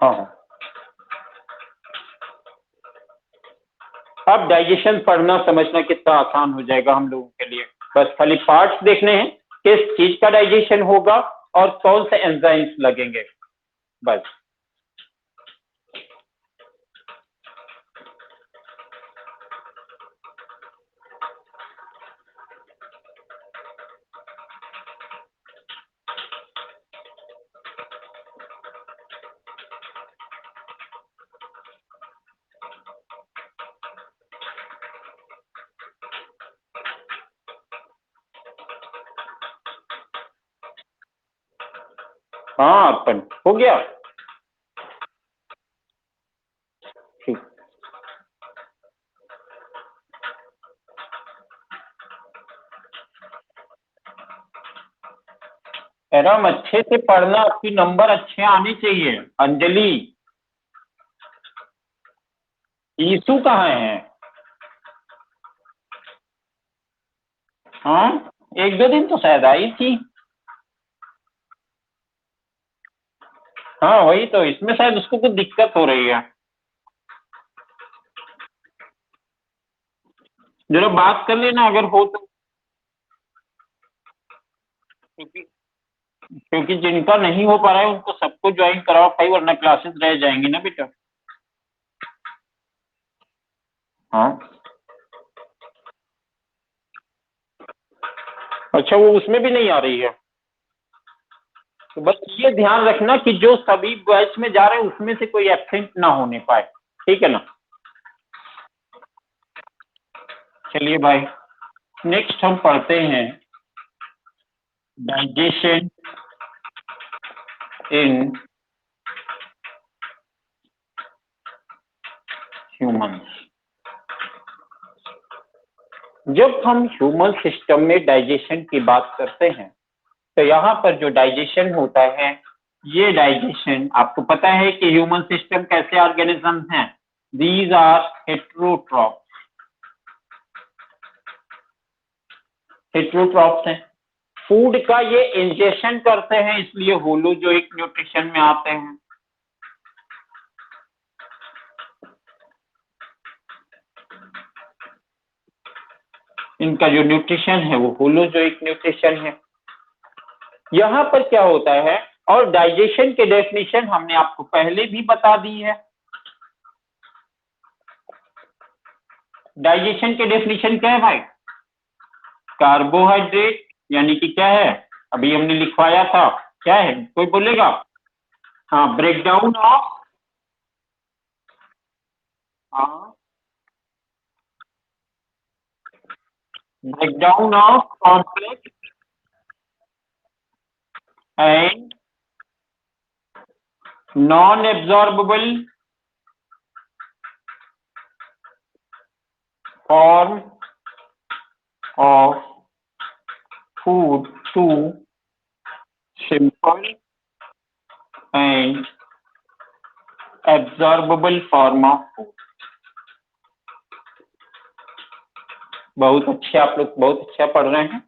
हाँ हाँ। अब डाइजेशन पढ़ना समझना कितना आसान हो जाएगा हम लोगों के लिए। बस खाली पार्ट्स देखने हैं, किस चीज का डाइजेशन होगा और कौन से एंजाइम्स लगेंगे, बस। हाँ अर्पण, हो गया। ठीक, एरम अच्छे से पढ़ना, आपकी नंबर अच्छे आने चाहिए। अंजलि, ईसु कहाँ है? हाँ, एक दो दिन तो शायद आई थी। हाँ वही तो, इसमें शायद उसको कुछ दिक्कत हो रही है। जरा बात कर लेना अगर हो तो। क्योंकि क्योंकि जिनका नहीं हो पा रहा है उनको सबको ज्वाइन कराओ भाई, वरना क्लासेस रह जाएंगी ना बेटा। हाँ, अच्छा, वो उसमें भी नहीं आ रही है? तो बस ये ध्यान रखना कि जो सभी बैच में जा रहे हैं उसमें से कोई एब्सेंट ना होने पाए, ठीक है ना? चलिए भाई, नेक्स्ट हम पढ़ते हैं डाइजेशन इन ह्यूमंस। जब हम ह्यूमन सिस्टम में डाइजेशन की बात करते हैं तो यहाँ पर जो डाइजेशन होता है, ये डाइजेशन आपको पता है कि ह्यूमन सिस्टम कैसे ऑर्गेनिज्म हैं? दीज आर हेट्रोट्रॉप, हेट्रोट्रॉप्स हैं। फूड का ये इंजेक्शन करते हैं, इसलिए होलोजोइक न्यूट्रिशन में आते हैं। इनका जो न्यूट्रिशन है वो होलोजोइक न्यूट्रिशन है। यहाँ पर क्या होता है, और डाइजेशन के डेफिनेशन हमने आपको पहले भी बता दी है। डाइजेशन के डेफिनेशन क्या है भाई? कार्बोहाइड्रेट यानी कि क्या है, अभी हमने लिखवाया था, क्या है कोई बोलेगा? हाँ, ब्रेकडाउन ऑफ, हाँ, breakdown of complex and non absorbable form of food to simple and absorbable form of food. बहुत अच्छे, आप लोग बहुत अच्छा पढ़ रहे हैं।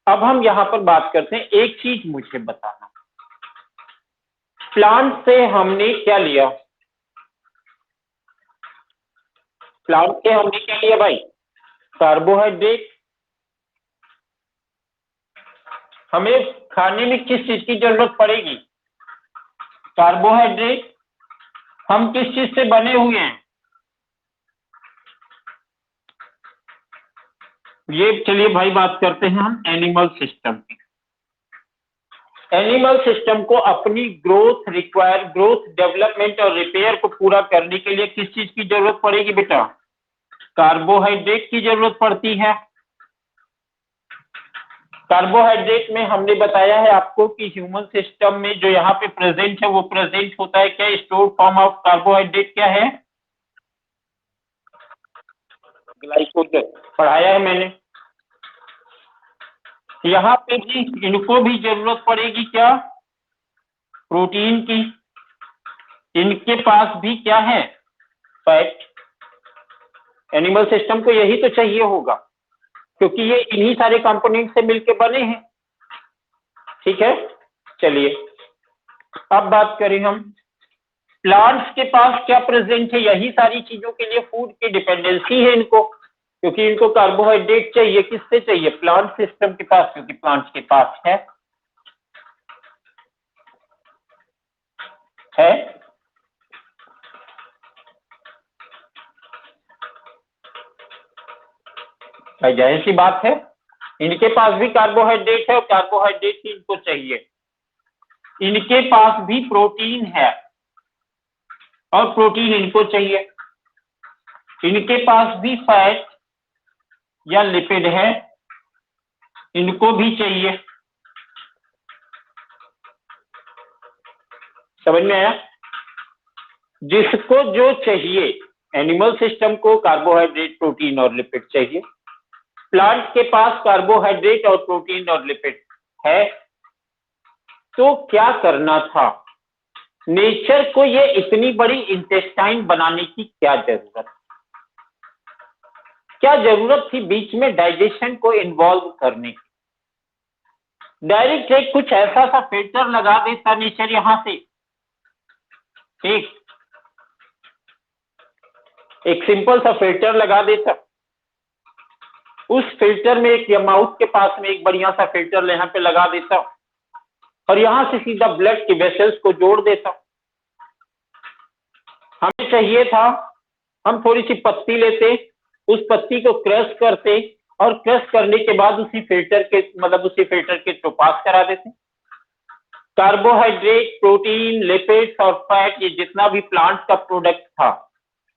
अब हम यहाँ पर बात करते हैं, एक चीज मुझे बताना, प्लांट से हमने क्या लिया, प्लांट से हमने क्या लिया भाई, कार्बोहाइड्रेट। हमें खाने में किस चीज की जरूरत पड़ेगी, कार्बोहाइड्रेट। हम किस चीज से बने हुए हैं, ये चलिए भाई बात करते हैं हम एनिमल सिस्टम की। एनिमल सिस्टम को अपनी ग्रोथ रिक्वायर, ग्रोथ डेवलपमेंट और रिपेयर को पूरा करने के लिए किस चीज की जरूरत पड़ेगी बेटा, कार्बोहाइड्रेट की जरूरत पड़ती है। कार्बोहाइड्रेट में हमने बताया है आपको कि ह्यूमन सिस्टम में जो यहाँ पे प्रेजेंट है वो प्रेजेंट होता है क्या, स्टोर फॉर्म ऑफ कार्बोहाइड्रेट क्या है, ग्लाइकोजन, पढ़ाया है मैंने। यहाँ पे भी इनको भी जरूरत पड़ेगी क्या, प्रोटीन की। इनके पास भी क्या है, फैट। एनिमल सिस्टम को यही तो चाहिए होगा, क्योंकि ये इन्हीं सारे कंपोनेंट से मिलके बने हैं। ठीक है, चलिए अब बात करें हम, प्लांट्स के पास क्या प्रेजेंट है, यही सारी चीजों के लिए फूड की डिपेंडेंसी है इनको, क्योंकि इनको कार्बोहाइड्रेट चाहिए, किससे चाहिए, प्लांट सिस्टम के पास, क्योंकि प्लांट्स के पास है। भाई जाहिर सी बात है, इनके पास भी कार्बोहाइड्रेट है और कार्बोहाइड्रेट ही इनको चाहिए। इनके पास भी प्रोटीन है और प्रोटीन इनको चाहिए। इनके पास भी फैट या लिपिड है, इनको भी चाहिए। समझ में आया, जिसको जो चाहिए, एनिमल सिस्टम को कार्बोहाइड्रेट, प्रोटीन और लिपिड चाहिए। प्लांट के पास कार्बोहाइड्रेट और प्रोटीन और लिपिड है, तो क्या करना था, नेचर को ये इतनी बड़ी इंटेस्टाइन बनाने की क्या जरूरत, क्या जरूरत थी बीच में डाइजेशन को इन्वॉल्व करने की। डायरेक्ट एक कुछ ऐसा सा फिल्टर लगा देता नेचर यहां से, एक सिंपल सा फिल्टर लगा देता। उस फिल्टर में एक, माउथ के पास में एक बढ़िया सा फिल्टर यहाँ पे लगा देता और यहां से सीधा ब्लड के वेसल्स को जोड़ देता। हमें चाहिए था, हम थोड़ी सी पत्ती लेते, उस पत्ती को क्रश करते और क्रश करने के बाद उसी फिल्टर के, मतलब उसी फिल्टर के थ्रू पास करा देते। कार्बोहाइड्रेट, प्रोटीन, लिपिड्स और फैट, ये जितना भी प्लांट का प्रोडक्ट था,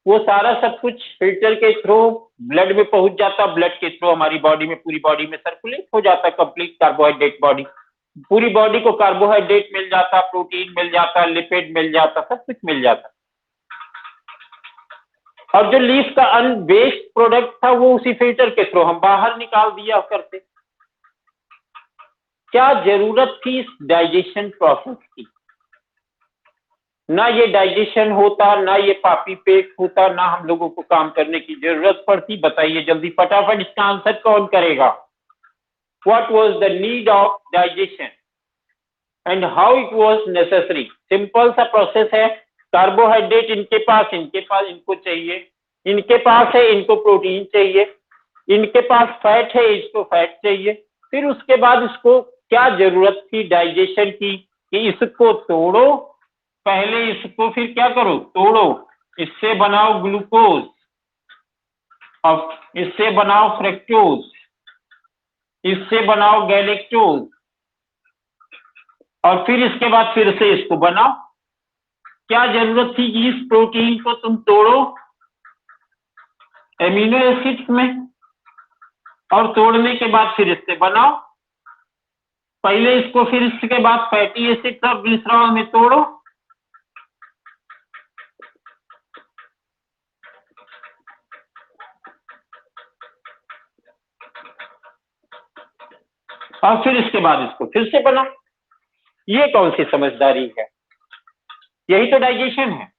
वो सारा सब कुछ फिल्टर के थ्रू ब्लड में पहुंच जाता, ब्लड के थ्रू हमारी बॉडी में, पूरी बॉडी में सर्कुलेट हो जाता, कंप्लीट कार्बोहाइड्रेट बॉडी, पूरी बॉडी को कार्बोहाइड्रेट मिल जाता, प्रोटीन मिल जाता, लिपिड मिल जाता, सब कुछ मिल जाता। और जो लीफ का अनवेस्ट प्रोडक्ट था वो उसी फिल्टर के थ्रू हम बाहर निकाल दिया करते। क्या जरूरत थी इस डाइजेशन प्रोसेस की, ना ये डाइजेशन होता, ना ये पापी पेट होता, ना हम लोगों को काम करने की जरूरत पड़ती। बताइए जल्दी फटाफट, इसका आंसर कौन करेगा, what was the need of digestion and how it was necessary. Simple सा प्रोसेस है, कार्बोहाइड्रेट इनके पास इनको चाहिए, इनके पास है, इनको प्रोटीन चाहिए, इनके पास फैट है, इसको फैट चाहिए। फिर उसके बाद इसको क्या जरूरत थी डाइजेशन की, कि इसको तोड़ो, पहले इसको फिर क्या करो, तोड़ो, इससे बनाओ ग्लूकोज और इससे बनाओ फ्रक्टोज, इससे बनाओ गैलेक्टोज और फिर इसके बाद फिर से इसको बनाओ। क्या जरूरत थी कि इस प्रोटीन को तुम तोड़ो एमिनो एसिड्स में और तोड़ने के बाद फिर इससे बनाओ, पहले इसको फिर इसके बाद फैटी एसिड्स और ग्लिसरॉल में तोड़ो, और फिर इसके बाद इसको फिर से बनाओ। ये कौन सी समझदारी है, यही तो डाइजेशन है।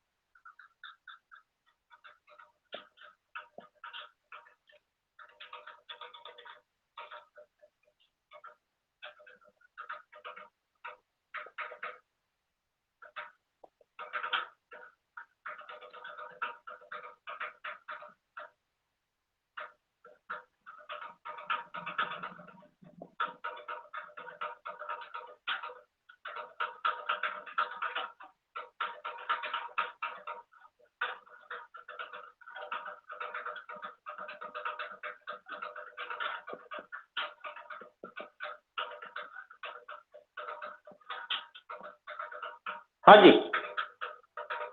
हाँ जी,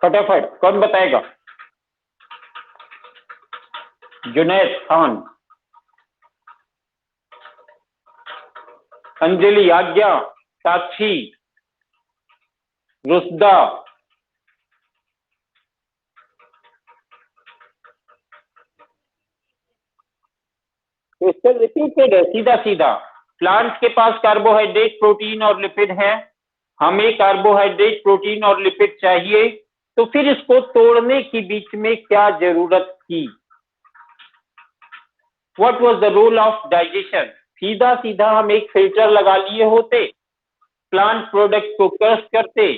फटाफट कौन बताएगा? जुनैद खान, अंजलि, आज्ञा, साक्षी, रुसदा। क्वेश्चन रिपीटेड है सीधा सीधा। प्लांट्स के पास कार्बोहाइड्रेट, प्रोटीन और लिपिड है, हमें कार्बोहाइड्रेट, प्रोटीन और लिपिड चाहिए, तो फिर इसको तोड़ने की बीच में क्या जरूरत थी? What was the role of digestion? सीधा सीधा हम एक फिल्टर लगा लिए होते, प्लांट प्रोडक्ट को क्रश करते,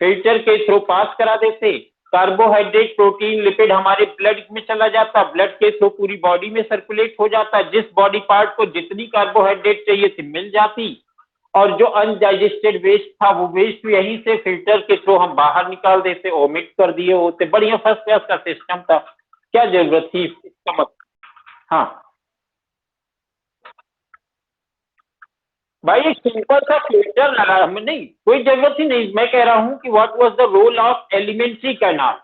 फिल्टर के थ्रू पास करा देते, कार्बोहाइड्रेट, प्रोटीन, लिपिड हमारे ब्लड में चला जाता, ब्लड के थ्रू पूरी बॉडी में सर्कुलेट हो जाता, जिस बॉडी पार्ट को जितनी कार्बोहाइड्रेट चाहिए थी मिल जाती, और जो अनडाइजेस्टेड वेस्ट था वो वेस्ट यहीं से फिल्टर के थ्रू हम बाहर निकाल देते, ओमिट कर दिए होते। बढ़िया फर्स्ट क्लास का सिस्टम था। क्या जरूरत थी इसका मतलब? हाँ भाई, एक सिंपल सा फिल्टर लगा, हमें नहीं कोई जरूरत ही नहीं। मैं कह रहा हूं कि what was the role of alimentary canal?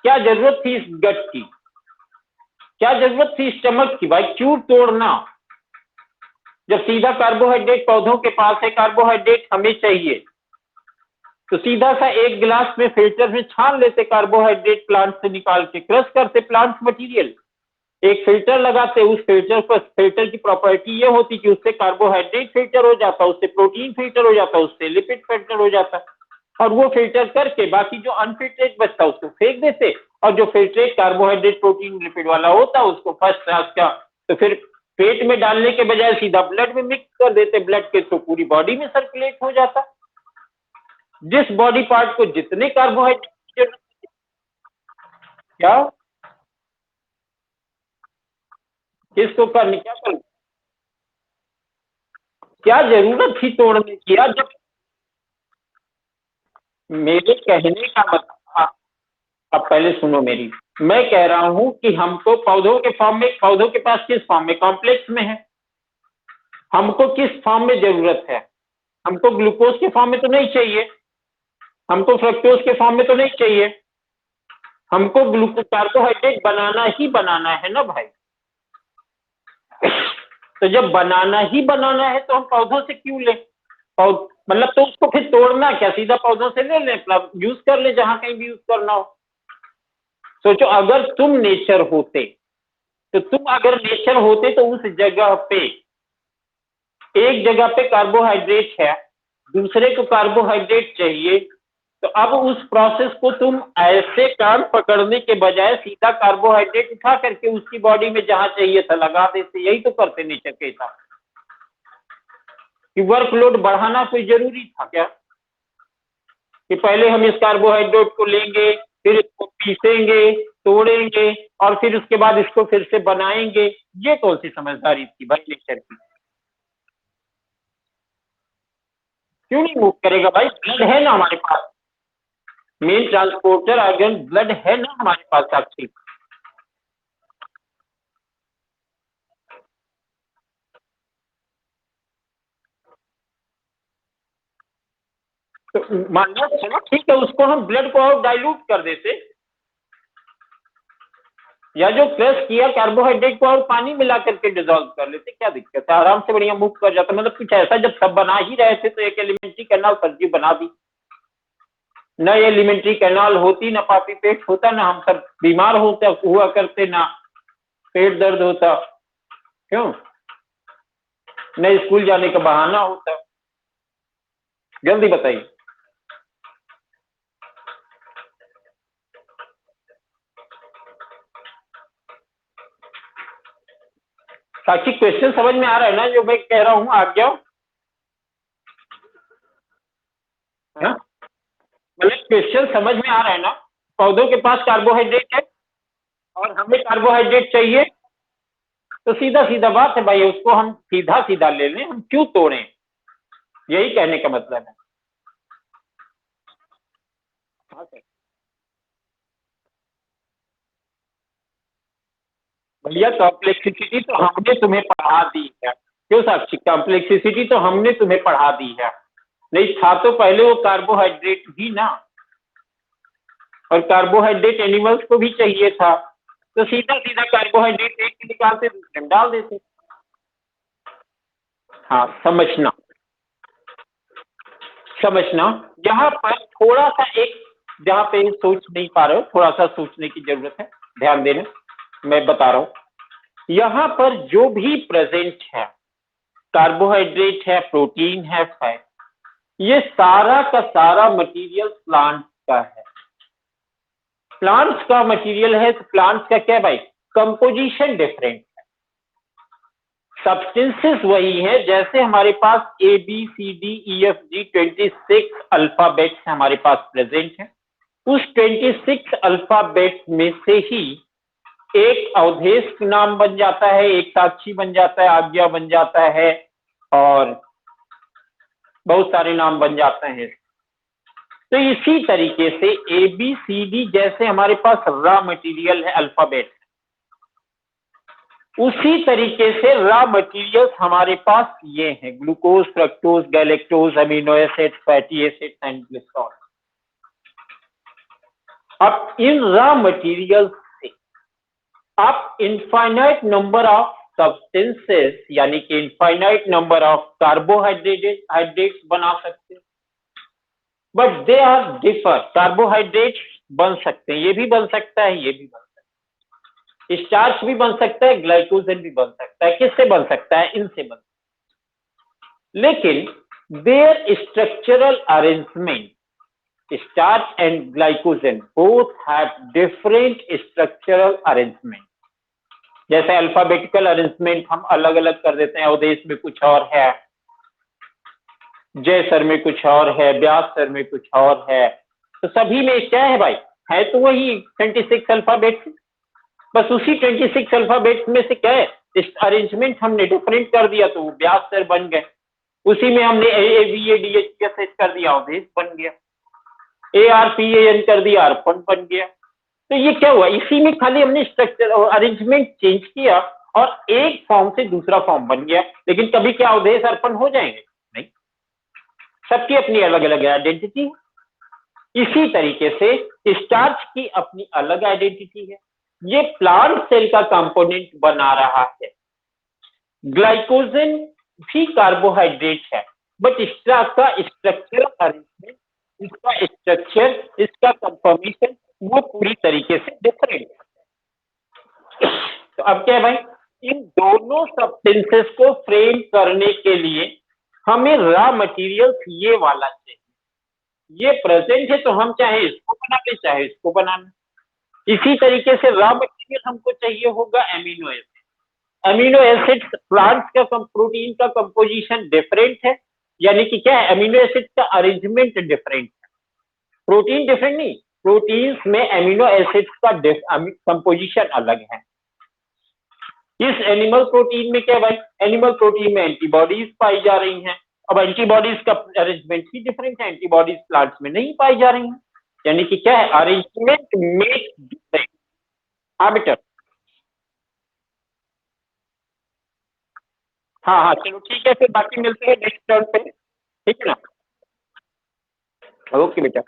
क्या जरूरत थी इस गट की? क्या जरूरत थी स्टमक की? भाई क्यों तोड़ना, जब सीधा कार्बोहाइड्रेट पौधों के पास है, कार्बोहाइड्रेट हमें चाहिए, तो सीधा सा एक गिलास में फिल्टर में छान लेते कार्बोहाइड्रेट, प्लांट से निकाल के क्रश करते प्लांट मटेरियल, एक फिल्टर लगाते, उस फिल्टर पर, फिल्टर की प्रॉपर्टी ये होती कि उससे कार्बोहाइड्रेट फिल्टर हो जाता, उससे प्रोटीन फिल्टर हो जाता, उससे लिपिड फिल्टर हो जाता, और वो फिल्टर करके बाकी जो अनफिल्ट्रेट बचता उसको फेंक देते, और जो फिल्ट्रेट कार्बोहाइड्रेट, प्रोटीन, लिपिड वाला होता उसको फर्स्ट क्लास का, तो फिर पेट में डालने के बजाय सीधा ब्लड में मिक्स कर देते, ब्लड के थ्रू पूरी बॉडी में सर्कुलेट हो जाता। जिस बॉडी पार्ट को जितने कार्बोहाइड्रेट, क्या किसको करने, क्या कर, क्या जरूरत थी तोड़ने की यार? जब मेरे कहने का मतलब, अब पहले सुनो मेरी, मैं कह रहा हूं कि हमको पौधों के फॉर्म में, पौधों के पास किस फॉर्म में, कॉम्प्लेक्स में है, हमको किस फॉर्म में जरूरत है? हमको ग्लूकोज के फॉर्म में तो नहीं चाहिए, हमको फ्रक्टोज के फॉर्म में तो नहीं चाहिए, हमको ग्लूकोज कार्बोहाइड्रेट बनाना ही बनाना है ना भाई। तो जब बनाना ही बनाना है तो हम पौधों से क्यों लें? मतलब तो उसको फिर तोड़ना क्या, सीधा पौधों से ले लें, यूज कर ले जहां कहीं भी यूज करना हो। सोचो अगर तुम नेचर होते, तो तुम अगर नेचर होते तो उस जगह पे, एक जगह पे कार्बोहाइड्रेट है, दूसरे को कार्बोहाइड्रेट चाहिए, तो अब उस प्रोसेस को तुम ऐसे कान पकड़ने के बजाय सीधा कार्बोहाइड्रेट उठा करके उसकी बॉडी में जहां चाहिए था लगा देते। यही तो करते नेचर के साथ। कि वर्कलोड बढ़ाना कोई जरूरी था क्या? कि पहले हम इस कार्बोहाइड्रेट को लेंगे, फिर इसको पीसेंगे, तोड़ेंगे, और फिर उसके बाद इसको फिर से बनाएंगे। ये कौन सी समझदारी थी भाई नेचर की? क्यों नहीं मूव करेगा भाई? ब्लड है ना हमारे पास, मेन ट्रांसपोर्टर ऑर्गन ब्लड है ना हमारे पास साक्षी। तो मानना चलो ठीक है, उसको हम ब्लड को और डाइल्यूट कर देते, या जो क्रश किया कार्बोहाइड्रेट को और पानी मिला करके डिजोल्व कर लेते, क्या दिक्कत है? आराम से बढ़िया मूव कर जाता। मतलब कुछ ऐसा, जब सब बना ही रहे थे तो एक एलिमेंट्री कैनाल सब्जी बना दी, न एलिमेंट्री कैनाल होती, न पापी पेट होता, ना हम सब बीमार होते हुआ करते, ना पेट दर्द होता, क्यों, न स्कूल जाने का बहाना होता। जल्दी बताइए। साक्षी क्वेश्चन समझ में आ रहा है ना जो मैं कह रहा हूँ? आज्ञा, मतलब क्वेश्चन समझ में आ रहा है ना? पौधों के पास कार्बोहाइड्रेट है और हमें कार्बोहाइड्रेट चाहिए, तो सीधा सीधा बात है भाई, उसको हम सीधा सीधा ले लें, हम क्यों तोड़ें? यही कहने का मतलब है। हाँ सर। भैया कॉम्प्लेक्सिटी तो हमने तुम्हें पढ़ा दी है। क्यों साक्षी? कॉम्प्लेक्सिटी तो हमने तुम्हें पढ़ा दी है। नहीं था तो पहले वो कार्बोहाइड्रेट भी ना, और कार्बोहाइड्रेट एनिमल्स को भी चाहिए था, तो सीधा सीधा कार्बोहाइड्रेट एक निकालते दूसरे में डाल देते। हाँ, समझना समझना, यहाँ पर थोड़ा सा एक, जहाँ पे सोच नहीं पा रहे हो, थोड़ा सा सोचने की जरूरत है, ध्यान देना, मैं बता रहा हूं। यहाँ पर जो भी प्रेजेंट है, कार्बोहाइड्रेट है, प्रोटीन है, फैट, ये सारा का सारा मटेरियल प्लांट का है। प्लांट्स का मटेरियल है तो प्लांट्स का क्या भाई, कंपोजिशन डिफरेंट है, सब्सटेंसेस वही है। जैसे हमारे पास ABCDEFG 26 अल्फाबेट्स हमारे पास प्रेजेंट है, उस 26 अल्फाबेट में से ही एक अवधेश नाम बन जाता है, एक साक्षी बन जाता है, आज्ञा बन जाता है, और बहुत सारे नाम बन जाते हैं। तो इसी तरीके से ABCD जैसे हमारे पास रॉ मटेरियल है, अल्फाबेट, उसी तरीके से रॉ मटेरियल्स हमारे पास ये हैं, glucose, fructose, galactose, amino acid, fatty acid and glycerol. अब इन रॉ मटेरियल्स से आप इनफाइनाइट नंबर ऑफ सब्सटेंसेस, यानी कि इनफाइनाइट नंबर ऑफ कार्बोहाइड्रेट्स बना सकते हैं, but they are differ. Carbohydrates बन सकते हैं, ये भी बन सकता है, ये भी बन सकता है, स्टार्च भी बन सकता है, ग्लाइकोजन भी बन सकता है। किससे बन सकता है? इनसे बन सकता है। लेकिन their structural arrangement, starch and glycogen both have different structural arrangement. जैसे अल्फाबेटिकल अरेंजमेंट हम अलग अलग कर देते हैं, अवधेश में कुछ और है, जय सर में कुछ और है, व्यास सर में कुछ और है, तो सभी में क्या है भाई, है तो वही 26 अल्फाबेट, बस उसी 26 अल्फाबेट में से क्या है, इस अरेंजमेंट हमने डिफरेंट कर दिया तो वो व्यास सर बन गए। उसी में हमने AAVADHESH कर दिया, अवधेश बन गया। ARPAN कर दिया, अर्पण बन गया। तो ये क्या हुआ, इसी में खाली हमने स्ट्रक्चर और अरेंजमेंट चेंज किया और एक फॉर्म से दूसरा फॉर्म बन गया। लेकिन कभी क्या अवधेश अर्पण हो जाएंगे? नहीं, सबकी अपनी अलग अलग आइडेंटिटी है। इसी तरीके से स्टार्च की अपनी अलग आइडेंटिटी है। ये प्लांट सेल का कंपोनेंट बना रहा है। ग्लाइकोजन भी कार्बोहाइड्रेट है, बट इसका स्ट्रक्चर अरेंजमेंट, इसका स्ट्रक्चर, इसका कंफर्मेशन वो पूरी तरीके से डिफरेंट है। तो अब क्या है भाई, इन दोनों सब्सटेंसेस को फ्रेम करने के लिए हमें रॉ मटेरियल ये वाला चाहिए। ये प्रेजेंट है तो हम चाहे इसको बना ले चाहे इसको बना ले। इसी तरीके से रॉ मटेरियल हमको चाहिए होगा amino acid. Amino acid plants का प्रोटीन का कंपोजिशन डिफरेंट है, यानी कि क्या है, एमिनो एसिड का अरेंजमेंट डिफरेंट है, प्रोटीन डिफरेंट नहीं, प्रोटीन्स में एमिनो एसिड का कंपोजिशन अलग है। इस एनिमल प्रोटीन में क्या भाई, एनिमल प्रोटीन में एंटीबॉडीज पाई जा रही हैं। अब एंटीबॉडीज का अरेंजमेंट ही डिफरेंट है, एंटीबॉडीज प्लांट्स में नहीं पाई जा रही हैं, यानी कि क्या है, अरेंजमेंट मेक डिफरेंट। हाँ बेटा, हाँ हाँ, चलो ठीक है, फिर बाकी मिलते हैं नेक्स्ट टर्न पे, ठीक है ना? ओके बेटा।